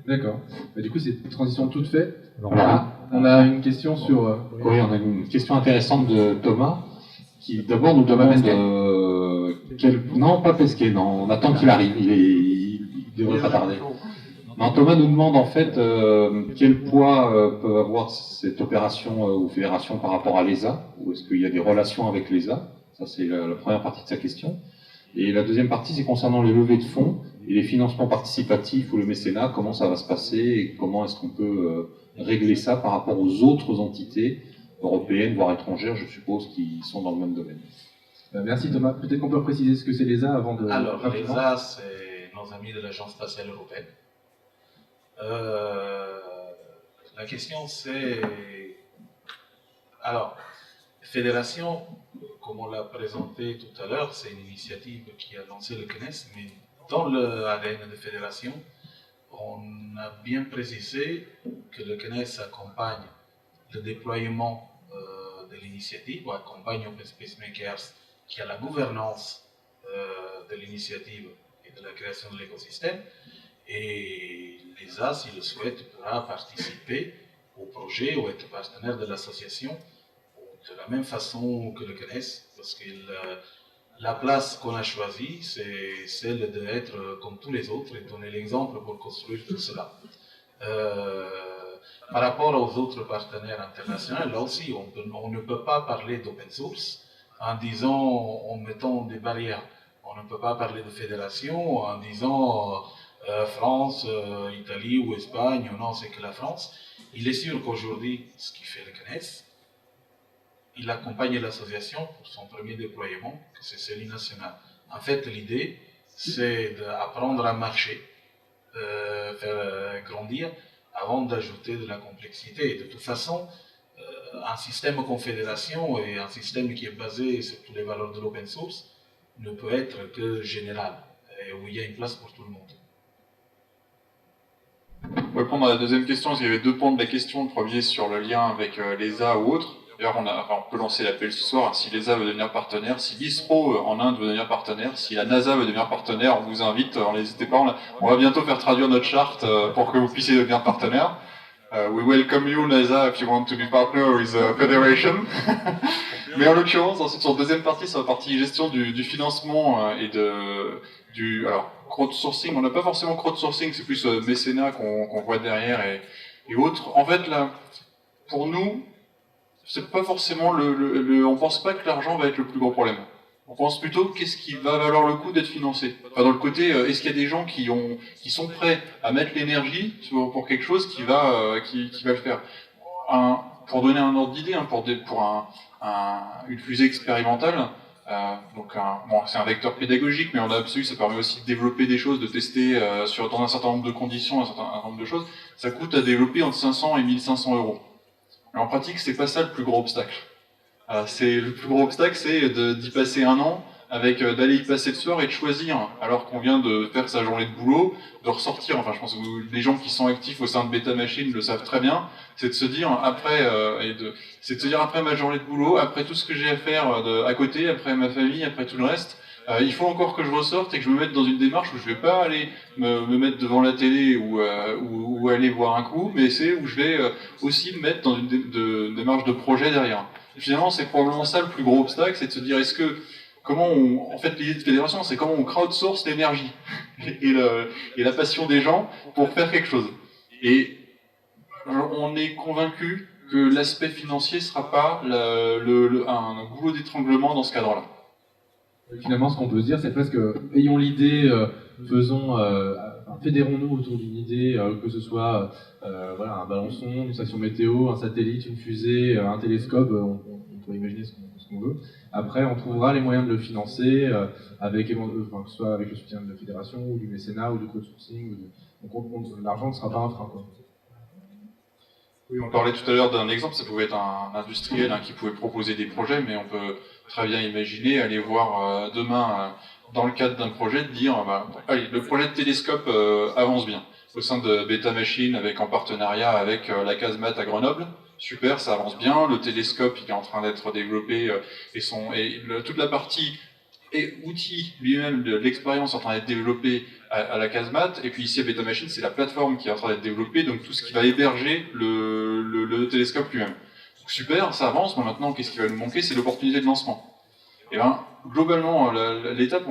D'accord. Bah, du coup, c'est une transition toute faite. On a une question sur... Oui, on a une question intéressante de Thomas, qui d'abord nous demande... Non, pas Pesquet, non, on attend qu'il arrive, il devrait pas tarder. Non, Thomas nous demande en fait quel poids peut avoir cette opération ou fédération par rapport à l'ESA, ou est-ce qu'il y a des relations avec l'ESA? Ça, c'est la première partie de sa question. Et la deuxième partie, c'est concernant les levées de fonds et les financements participatifs ou le mécénat, comment ça va se passer et comment est-ce qu'on peut régler ça par rapport aux autres entités européennes, voire étrangères, je suppose, qui sont dans le même domaine. Merci Thomas. Peut-être qu'on peut préciser ce que c'est l'ESA avant de... Alors, l'ESA, c'est nos amis de l'Agence spatiale européenne. La question c'est... Alors, fédération, comme on l'a présenté tout à l'heure, c'est une initiative qui a lancé le CNES, mais dans l'ADN de fédération, on a bien précisé que le CNES accompagne le déploiement de l'initiative, ou accompagne Open Space Makers qui a la gouvernance de l'initiative et de la création de l'écosystème, et l'ESA, s'il le souhaite, pourra participer au projet ou être partenaire de l'association de la même façon que le CNES, parce que la place qu'on a choisie, c'est celle d'être comme tous les autres et donner l'exemple pour construire tout cela. Par rapport aux autres partenaires internationaux, là aussi, on ne peut pas parler d'open source en disant, en mettant des barrières. On ne peut pas parler de fédération en disant France, Italie ou Espagne, non, c'est que la France. Il est sûr qu'aujourd'hui, ce qui fait le CNES, il accompagne l'association pour son premier déploiement, que c'est CELI national. En fait, l'idée, c'est d'apprendre à marcher, faire grandir, avant d'ajouter de la complexité. Et de toute façon, un système confédération et un système qui est basé sur toutes les valeurs de l'open source ne peut être que général, et où il y a une place pour tout le monde. Pour répondre à la deuxième question, parce qu'il y avait deux points de la question. Le premier sur le lien avec l'ESA ou autre. D'ailleurs, on peut lancer l'appel ce soir. Si l'ESA veut devenir partenaire, si l'ISRO en Inde veut devenir partenaire, si la NASA veut devenir partenaire, on vous invite, n'hésitez pas. On va bientôt faire traduire notre charte pour que vous puissiez devenir partenaire. We welcome you, NASA, if you want to be partner with a federation. Mais en l'occurrence, ensuite, sur la deuxième partie, sur la partie gestion du financement et alors, crowdsourcing, on n'a pas forcément crowdsourcing, c'est plus mécénat qu'on voit derrière et autres. En fait, là, pour nous, c'est pas forcément on pense pas que l'argent va être le plus gros problème. On pense plutôt qu'est-ce qui va valoir le coup d'être financé. Enfin, dans le côté, est-ce qu'il y a des gens qui sont prêts à mettre l'énergie pour quelque chose qui va le faire. Pour donner un ordre d'idée, pour une fusée expérimentale, c'est un vecteur pédagogique, mais en absolu, ça permet aussi de développer des choses, de tester dans un certain nombre de conditions, un certain nombre de choses. Ça coûte à développer entre 500 et 1500 €. Mais en pratique, c'est pas ça le plus gros obstacle. Le plus gros obstacle, c'est d'y passer un an, d'aller y passer le soir et de choisir, alors qu'on vient de faire sa journée de boulot, de ressortir. Enfin, je pense que les gens qui sont actifs au sein de Beta Machine le savent très bien. C'est de se dire après ma journée de boulot, après tout ce que j'ai à faire à côté, après ma famille, après tout le reste, il faut encore que je ressorte et que je me mette dans une démarche où je vais pas aller me mettre devant la télé ou aller voir un coup, mais c'est où je vais aussi me mettre dans une démarche de projet derrière. Et finalement, c'est probablement ça le plus gros obstacle, c'est de se dire en fait, l'idée de fédération, c'est comment on crowdsource l'énergie et la passion des gens pour faire quelque chose. Et on est convaincu que l'aspect financier ne sera pas un goulot d'étranglement dans ce cadre-là. Finalement, ce qu'on peut se dire, c'est presque ayons l'idée, fédérons-nous autour d'une idée, que ce soit un ballon sonde, une station météo, un satellite, une fusée, un télescope, on peut imaginer ce qu'on veut. Après, on trouvera les moyens de le financer, que ce soit avec le soutien de la fédération, ou du mécénat, ou du crowdsourcing. L'argent ne sera pas un frein, quoi. Oui, on parlait tout à l'heure d'un exemple, ça pouvait être un industriel qui pouvait proposer des projets, mais on peut très bien imaginer aller voir demain, dans le cadre d'un projet, de dire allez, le projet de télescope avance bien. au sein de Beta Machine, en partenariat avec la Casemate à Grenoble. Super, ça avance bien. Le télescope il est en train d'être développé toute la partie et outil lui-même de l'expérience est en train d'être développé à la Casemate. Et puis ici à Beta Machine, c'est la plateforme qui est en train d'être développée, donc tout ce qui va héberger le télescope lui-même. Donc super, ça avance. Mais maintenant, qu'est-ce qui va nous manquer? C'est l'opportunité de lancement. Et bien, globalement, l'étape,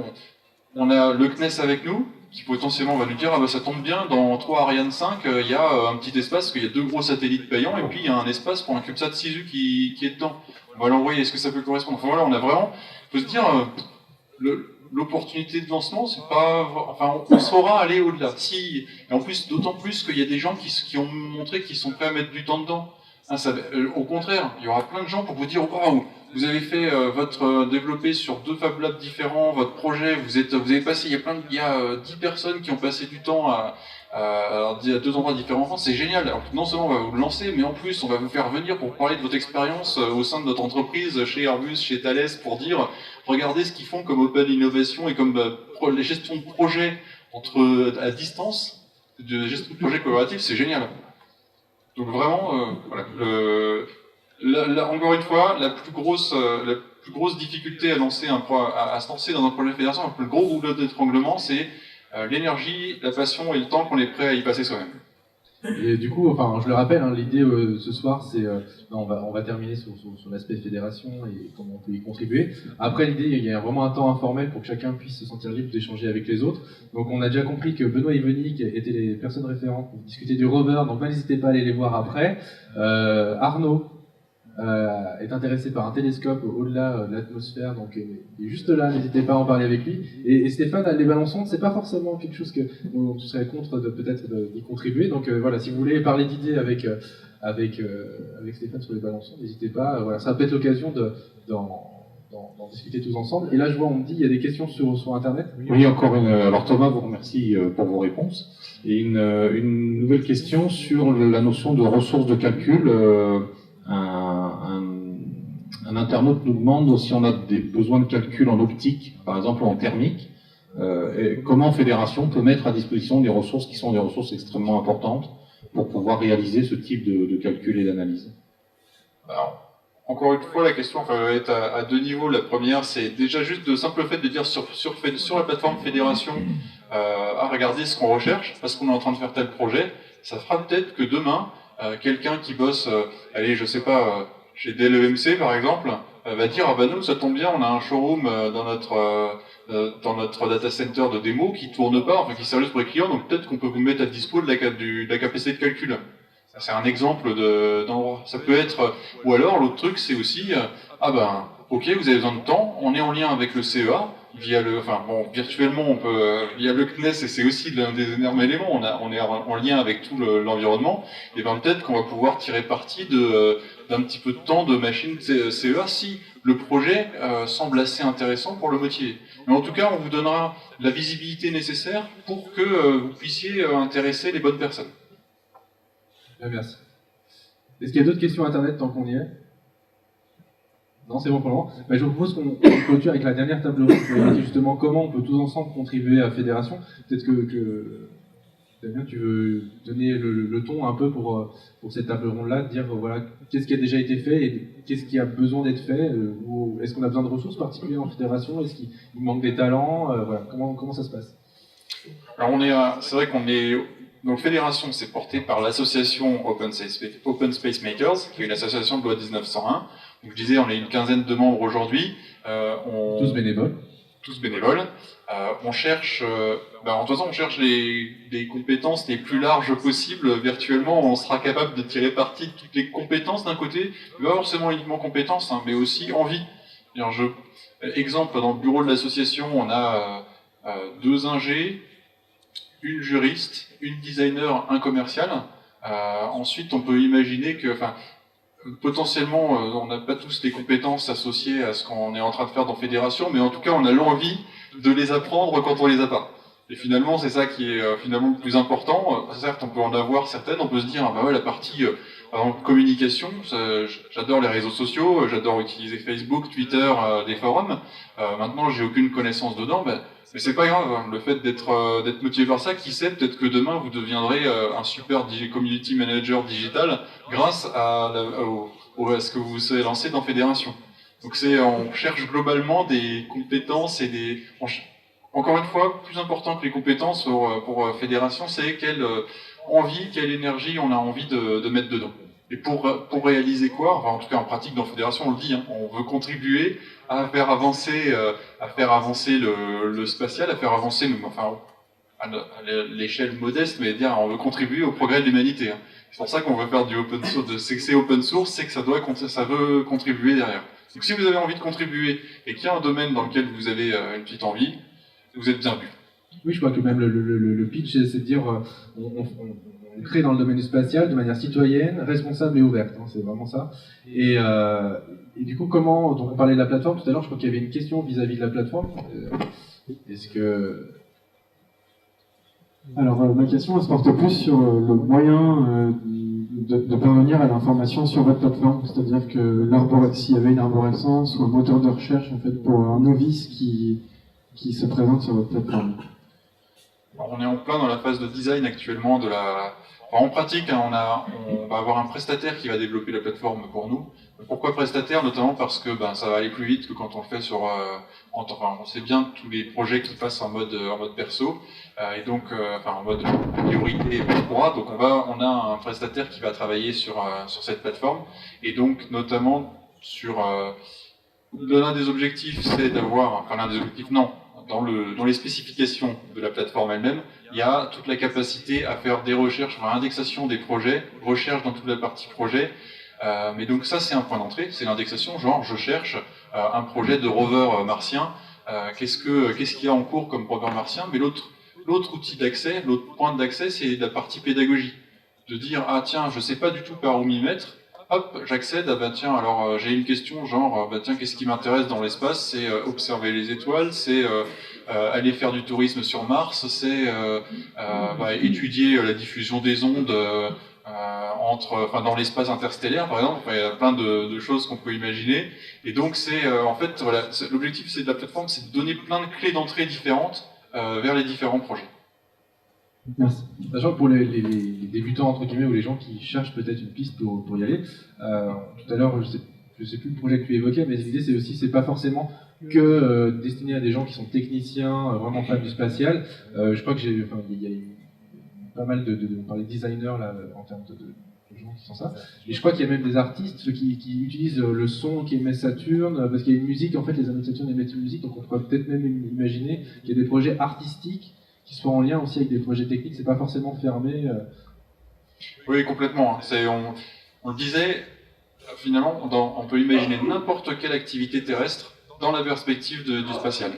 on a le CNES avec nous, qui potentiellement va nous dire, ah bah ça tombe bien, dans 3 Ariane 5, il y a un petit espace, parce qu'il y a 2 gros satellites payants, et puis il y a un espace pour un CubeSat 6U qui est dedans. On va l'envoyer, est-ce que ça peut correspondre? Enfin voilà, on a vraiment, il faut se dire, l'opportunité de lancement, c'est pas, enfin, on saura aller au-delà. Si, et en plus, d'autant plus qu'il y a des gens qui ont montré qu'ils sont prêts à mettre du temps dedans. Hein, au contraire, il y aura plein de gens pour vous dire, waouh, vous avez fait développé sur 2 Fab Labs différents, votre projet, vous avez passé, il y a 10 personnes qui ont passé du temps à 2 endroits différents en France, c'est génial. Alors, non seulement on va vous le lancer, mais en plus on va vous faire venir pour parler de votre expérience au sein de notre entreprise, chez Airbus, chez Thales, pour dire, regardez ce qu'ils font comme Open Innovation et comme les gestions de projets à distance, de gestion de projets collaboratifs, c'est génial. Donc vraiment, voilà. Encore une fois, la plus grosse difficulté à se lancer dans un projet de fédération, le plus gros rouleau d'étranglement, c'est l'énergie, la passion et le temps qu'on est prêt à y passer soi-même. Et du coup, enfin, je le rappelle, hein, l'idée ce soir, c'est on va terminer sur l'aspect fédération et comment on peut y contribuer. Après, l'idée, il y a vraiment un temps informel pour que chacun puisse se sentir libre d'échanger avec les autres. Donc, on a déjà compris que Benoît et Yvonique étaient les personnes référentes pour discuter du rover, donc n'hésitez pas à aller les voir après. Arnaud est intéressé par un télescope au-delà de l'atmosphère, donc il est juste là, n'hésitez pas à en parler avec lui. Et Stéphane, les ballons sondes, c'est pas forcément quelque chose dont tu serais contre peut-être d'y contribuer, donc voilà, si vous voulez parler d'idées avec Stéphane sur les ballons sondes, n'hésitez pas, voilà, ça va peut-être l'occasion d'en discuter tous ensemble. Et là je vois, on me dit, il y a des questions sur Internet. Oui, encore une. Alors Thomas vous remercie pour vos réponses. Et une nouvelle question sur la notion de ressources de calcul. Un internaute nous demande si on a des besoins de calcul en optique, par exemple en thermique, et comment Fédération peut mettre à disposition des ressources qui sont des ressources extrêmement importantes pour pouvoir réaliser ce type de calcul et d'analyse. Alors, encore une fois, la question va être à 2 niveaux. La première, c'est déjà juste le simple fait de dire sur la plateforme Fédération, regardez ce qu'on recherche, parce qu'on est en train de faire tel projet. Ça fera peut-être que demain, quelqu'un qui bosse, je sais pas, chez Dell EMC par exemple, va dire, ah bah nous, ça tombe bien, on a un showroom dans notre data center de démo qui tourne pas, enfin qui sert juste pour les clients, donc peut-être qu'on peut vous mettre à dispo de la capacité de calcul. C'est un exemple d'endroit. Ça peut être, ou alors l'autre truc c'est aussi, ok, vous avez besoin de temps, on est en lien avec le CEA, virtuellement on peut, via le CNES, et c'est aussi l'un des énormes éléments, on est en lien avec tout l'environnement, et bien peut-être qu'on va pouvoir tirer parti d'un petit peu de temps de machine CEA si le projet semble assez intéressant pour le motiver. Mais en tout cas, on vous donnera la visibilité nécessaire pour que vous puissiez intéresser les bonnes personnes. Merci. Est-ce qu'il y a d'autres questions Internet tant qu'on y est? Non, c'est bon pour le moment. Je vous propose qu'on clôture avec la dernière table ronde pour dire justement comment on peut tous ensemble contribuer à la fédération. Peut-être que Damien, tu veux donner le ton un peu pour cette table ronde-là, dire voilà, qu'est-ce qui a déjà été fait et qu'est-ce qui a besoin d'être fait, ou est-ce qu'on a besoin de ressources particulières en fédération, est-ce qu'il manque des talents, voilà, comment ça se passe? Alors c'est vrai qu'on est... Donc fédération, c'est porté par l'association Open Space Makers, qui est une association de loi 1901. Donc, je disais, on est une quinzaine de membres aujourd'hui. Tous bénévoles. Tous bénévoles. On cherche, en toute façon, on cherche les compétences les plus larges possibles. Virtuellement, on sera capable de tirer parti de toutes les compétences d'un côté, pas forcément uniquement compétences, mais aussi envie. Exemple, dans le bureau de l'association, on a 2 ingés, une juriste, une designer, un commercial. Ensuite, on peut imaginer que, potentiellement, on n'a pas tous les compétences associées à ce qu'on est en train de faire dans Fédération, mais en tout cas, on a l'envie de les apprendre quand on les a pas. Et finalement, c'est ça qui est finalement le plus important. Certes, on peut en avoir certaines, on peut se dire, la partie En communication, j'adore les réseaux sociaux, j'adore utiliser Facebook, Twitter, des forums. Maintenant, j'ai aucune connaissance dedans, mais c'est pas grave. Hein. Le fait d'être motivé par ça, qui sait, peut-être que demain vous deviendrez un super community manager digital grâce à ce que vous vous lancé dans Fédération. Donc on cherche globalement des compétences et encore une fois, plus important que les compétences pour Fédération, c'est quelle envie, quelle énergie on a envie de mettre dedans. Et pour réaliser quoi, enfin en tout cas en pratique dans Fédération, on le dit, hein, on veut contribuer à faire avancer le spatial, à faire avancer, à l'échelle modeste, mais dire on veut contribuer au progrès de l'humanité. Hein. C'est pour ça qu'on veut faire du open source, c'est que c'est open source, c'est que ça veut contribuer derrière. Donc si vous avez envie de contribuer et qu'il y a un domaine dans lequel vous avez une petite envie, vous êtes bienvenu. Oui, je crois que même le pitch, c'est de dire on crée dans le domaine du spatial de manière citoyenne, responsable et ouverte. Hein, c'est vraiment ça. Et du coup, donc on parlait de la plateforme tout à l'heure, je crois qu'il y avait une question vis-à-vis de la plateforme. Est-ce que... Alors, ma question, elle se porte plus sur le moyen de parvenir à l'information sur votre plateforme. C'est-à-dire que s'il y avait une arborescence ou un moteur de recherche en fait, pour un novice qui se présente sur votre plateforme. On est en plein dans la phase de design actuellement en pratique, hein, on va avoir un prestataire qui va développer la plateforme pour nous. Pourquoi prestataire? Notamment parce que ça va aller plus vite que quand on le fait on sait bien tous les projets qui passent en mode perso, et donc en mode priorité Web3. Donc on a un prestataire qui va travailler sur cette plateforme, et donc notamment l'un des objectifs, c'est d'avoir, dans les spécifications de la plateforme elle-même, il y a toute la capacité à faire des recherches, indexation des projets, recherche dans toute la partie projet. Mais donc ça, c'est un point d'entrée, c'est l'indexation. Genre, je cherche un projet de rover martien. Qu'est-ce qu'il y a en cours comme rover martien? Mais l'autre outil d'accès, l'autre point d'accès, c'est la partie pédagogie. De dire, ah tiens, je sais pas du tout par où m'y mettre. Hop, j'accède, j'ai une question, qu'est-ce qui m'intéresse dans l'espace? C'est observer les étoiles, c'est aller faire du tourisme sur Mars, c'est étudier la diffusion des ondes dans l'espace interstellaire, par exemple. Il y a plein de choses qu'on peut imaginer. Et donc, l'objectif de la plateforme, c'est de donner plein de clés d'entrée différentes vers les différents projets. Merci. Sachant que pour les débutants, entre guillemets, ou les gens qui cherchent peut-être une piste pour y aller, tout à l'heure, je sais plus le projet que tu évoquais, mais l'idée c'est pas forcément que destiné à des gens qui sont techniciens, vraiment fans du spatial. Je crois que il y a pas mal on parlait de designers là, en termes de gens qui sont ça. Et je crois qu'il y a même des artistes qui utilisent le son qu'émet Saturne, parce qu'il y a une musique, en fait les anneaux de Saturne émettent une musique, donc on pourrait peut-être même imaginer qu'il y a des projets artistiques qui soient en lien aussi avec des projets techniques, c'est pas forcément fermé. Oui, complètement. On le disait, finalement, on peut imaginer n'importe quelle activité terrestre dans la perspective du spatial.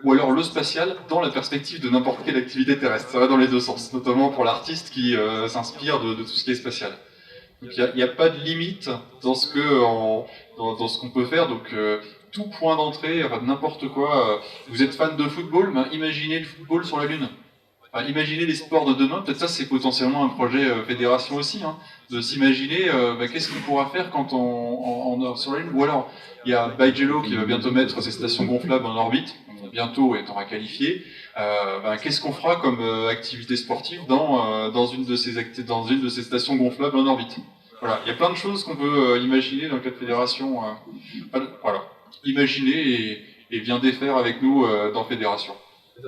Ou alors le spatial dans la perspective de n'importe quelle activité terrestre. Ça va dans les deux sens, notamment pour l'artiste qui s'inspire de tout ce qui est spatial. Donc il n'y a pas de limite dans ce qu'on peut faire. Donc tout point d'entrée, n'importe quoi. Vous êtes fan de football, imaginez le football sur la Lune. Imaginez les sports de demain, peut-être ça c'est potentiellement un projet fédération aussi, hein, de s'imaginer qu'est-ce qu'on pourra faire quand on sur la Lune. Ou alors, il y a Baijello qui va bientôt mettre ses stations gonflables en orbite, bientôt étant qualifié. Qu'est-ce qu'on fera comme activité sportive dans une de ces stations gonflables en orbite? Voilà, il y a plein de choses qu'on peut imaginer dans le cadre de fédération. Voilà, imaginez et viens défaire avec nous dans fédération.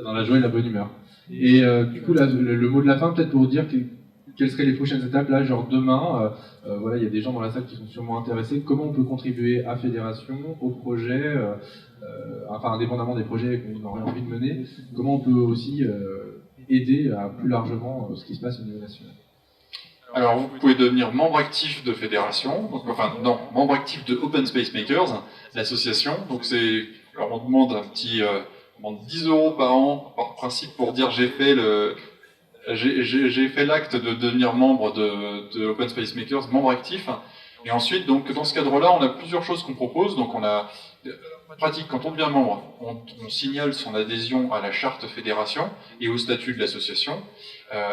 Dans la joie et la bonne humeur. Et du coup, là, le mot de la fin, peut-être pour dire quelles seraient les prochaines étapes, là, genre demain, voilà, il y a des gens dans la salle qui sont sûrement intéressés. Comment on peut contribuer à Fédération, au projet, indépendamment des projets qu'on aurait envie de mener, comment on peut aussi aider à plus largement ce qui se passe au niveau national? Alors, vous pouvez devenir membre actif de Fédération, membre actif de Open Space Makers, l'association. Donc alors on demande 10 € par an, par principe, pour dire j'ai fait l'acte de devenir membre de Open Space Makers, membre actif. Et ensuite, donc, dans ce cadre-là, on a plusieurs choses qu'on propose. Donc, on a pratique, quand on devient membre, on signale son adhésion à la charte fédération et au statut de l'association.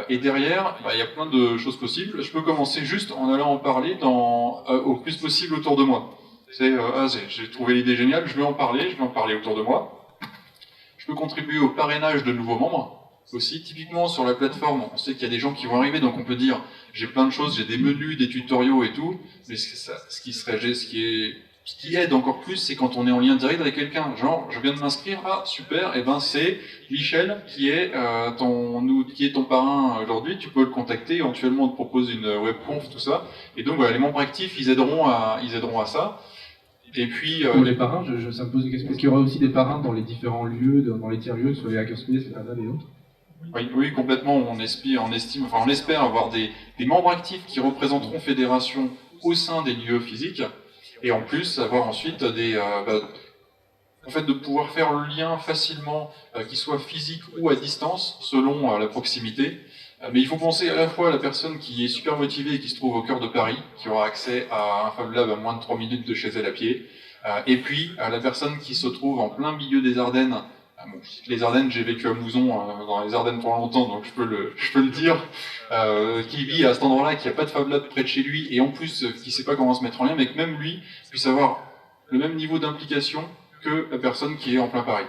Et derrière, il y a plein de choses possibles. Je peux commencer juste en allant en parler au plus possible autour de moi. J'ai trouvé l'idée géniale, je vais en parler autour de moi. Je peux contribuer au parrainage de nouveaux membres. Aussi, typiquement sur la plateforme, on sait qu'il y a des gens qui vont arriver, donc on peut dire j'ai plein de choses, j'ai des menus, des tutoriaux et tout, mais ce qui aide encore plus, c'est quand on est en lien direct avec quelqu'un. Genre, je viens de m'inscrire, ah super, et ben c'est Michel qui est ton parrain aujourd'hui, tu peux le contacter, éventuellement on te propose une webconf, tout ça. Et donc voilà, les membres actifs, ils aideront à ça. Et puis, pour les parrains, ça me pose une question. Est-ce qu'il y aura aussi des parrains dans les différents lieux, dans les tiers-lieux, sur les hackerspace, les canals et autres? Oui, complètement. On espère avoir des membres actifs qui représenteront Fédération au sein des lieux physiques, et en plus avoir ensuite de pouvoir faire le lien facilement, qu'il soit physique ou à distance, selon la proximité. Mais il faut penser à la fois à la personne qui est super motivée et qui se trouve au cœur de Paris, qui aura accès à un Fab Lab à moins de 3 minutes de chez elle à pied, et puis à la personne qui se trouve en plein milieu des Ardennes. Les Ardennes, j'ai vécu à Mouzon, dans les Ardennes pendant longtemps, donc je peux le dire, qui vit à cet endroit-là, qui n'a pas de Fab Lab près de chez lui, et en plus qui ne sait pas comment se mettre en lien, mais que même lui puisse avoir le même niveau d'implication que la personne qui est en plein Paris.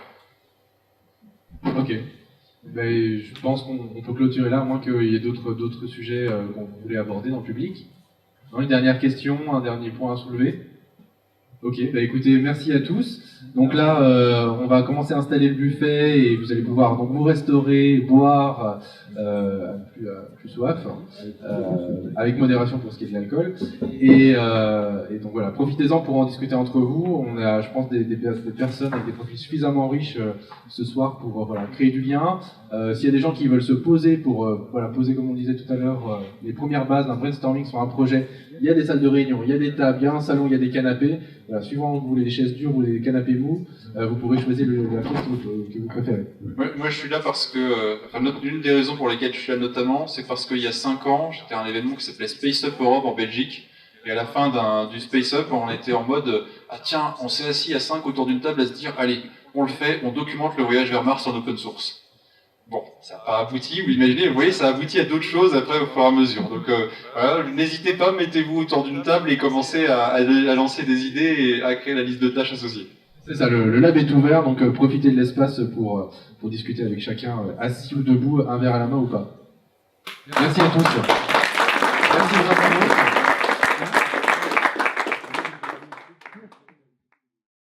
Ok. Je pense qu'on peut clôturer là, à moins qu'il y ait d'autres sujets qu'on voulait aborder dans le public. Une dernière question, un dernier point à soulever. Ok, écoutez, merci à tous. Donc là, on va commencer à installer le buffet et vous allez pouvoir donc vous restaurer, boire plus soif, avec modération pour ce qui est de l'alcool. Et donc voilà, profitez-en pour en discuter entre vous. On a, je pense, des personnes avec des profils suffisamment riches ce soir pour créer du lien. S'il y a des gens qui veulent se poser pour poser, comme on disait tout à l'heure, les premières bases d'un brainstorming sur un projet, il y a des salles de réunion, il y a des tables, il y a un salon, il y a des canapés. Suivant que vous voulez des chaises dures ou des canapés mous, vous pourrez choisir la pièce que vous préférez. Moi je suis là parce que, l'une des raisons pour lesquelles je suis là notamment, c'est parce qu'il y a 5 ans, j'étais à un événement qui s'appelait Space Up Europe en Belgique, et à la fin du Space Up, on était en mode ah tiens, on s'est assis à 5 autour d'une table à se dire allez, on le fait, on documente le voyage vers Mars en open source. Bon, ça n'a pas abouti, vous imaginez, vous voyez, ça aboutit à d'autres choses après au fur et à mesure. Donc n'hésitez pas, mettez-vous autour d'une table et commencez à lancer des idées et à créer la liste de tâches associées. C'est ça, le lab est ouvert, donc profitez de l'espace pour discuter avec chacun, assis ou debout, un verre à la main ou pas. Merci à tous.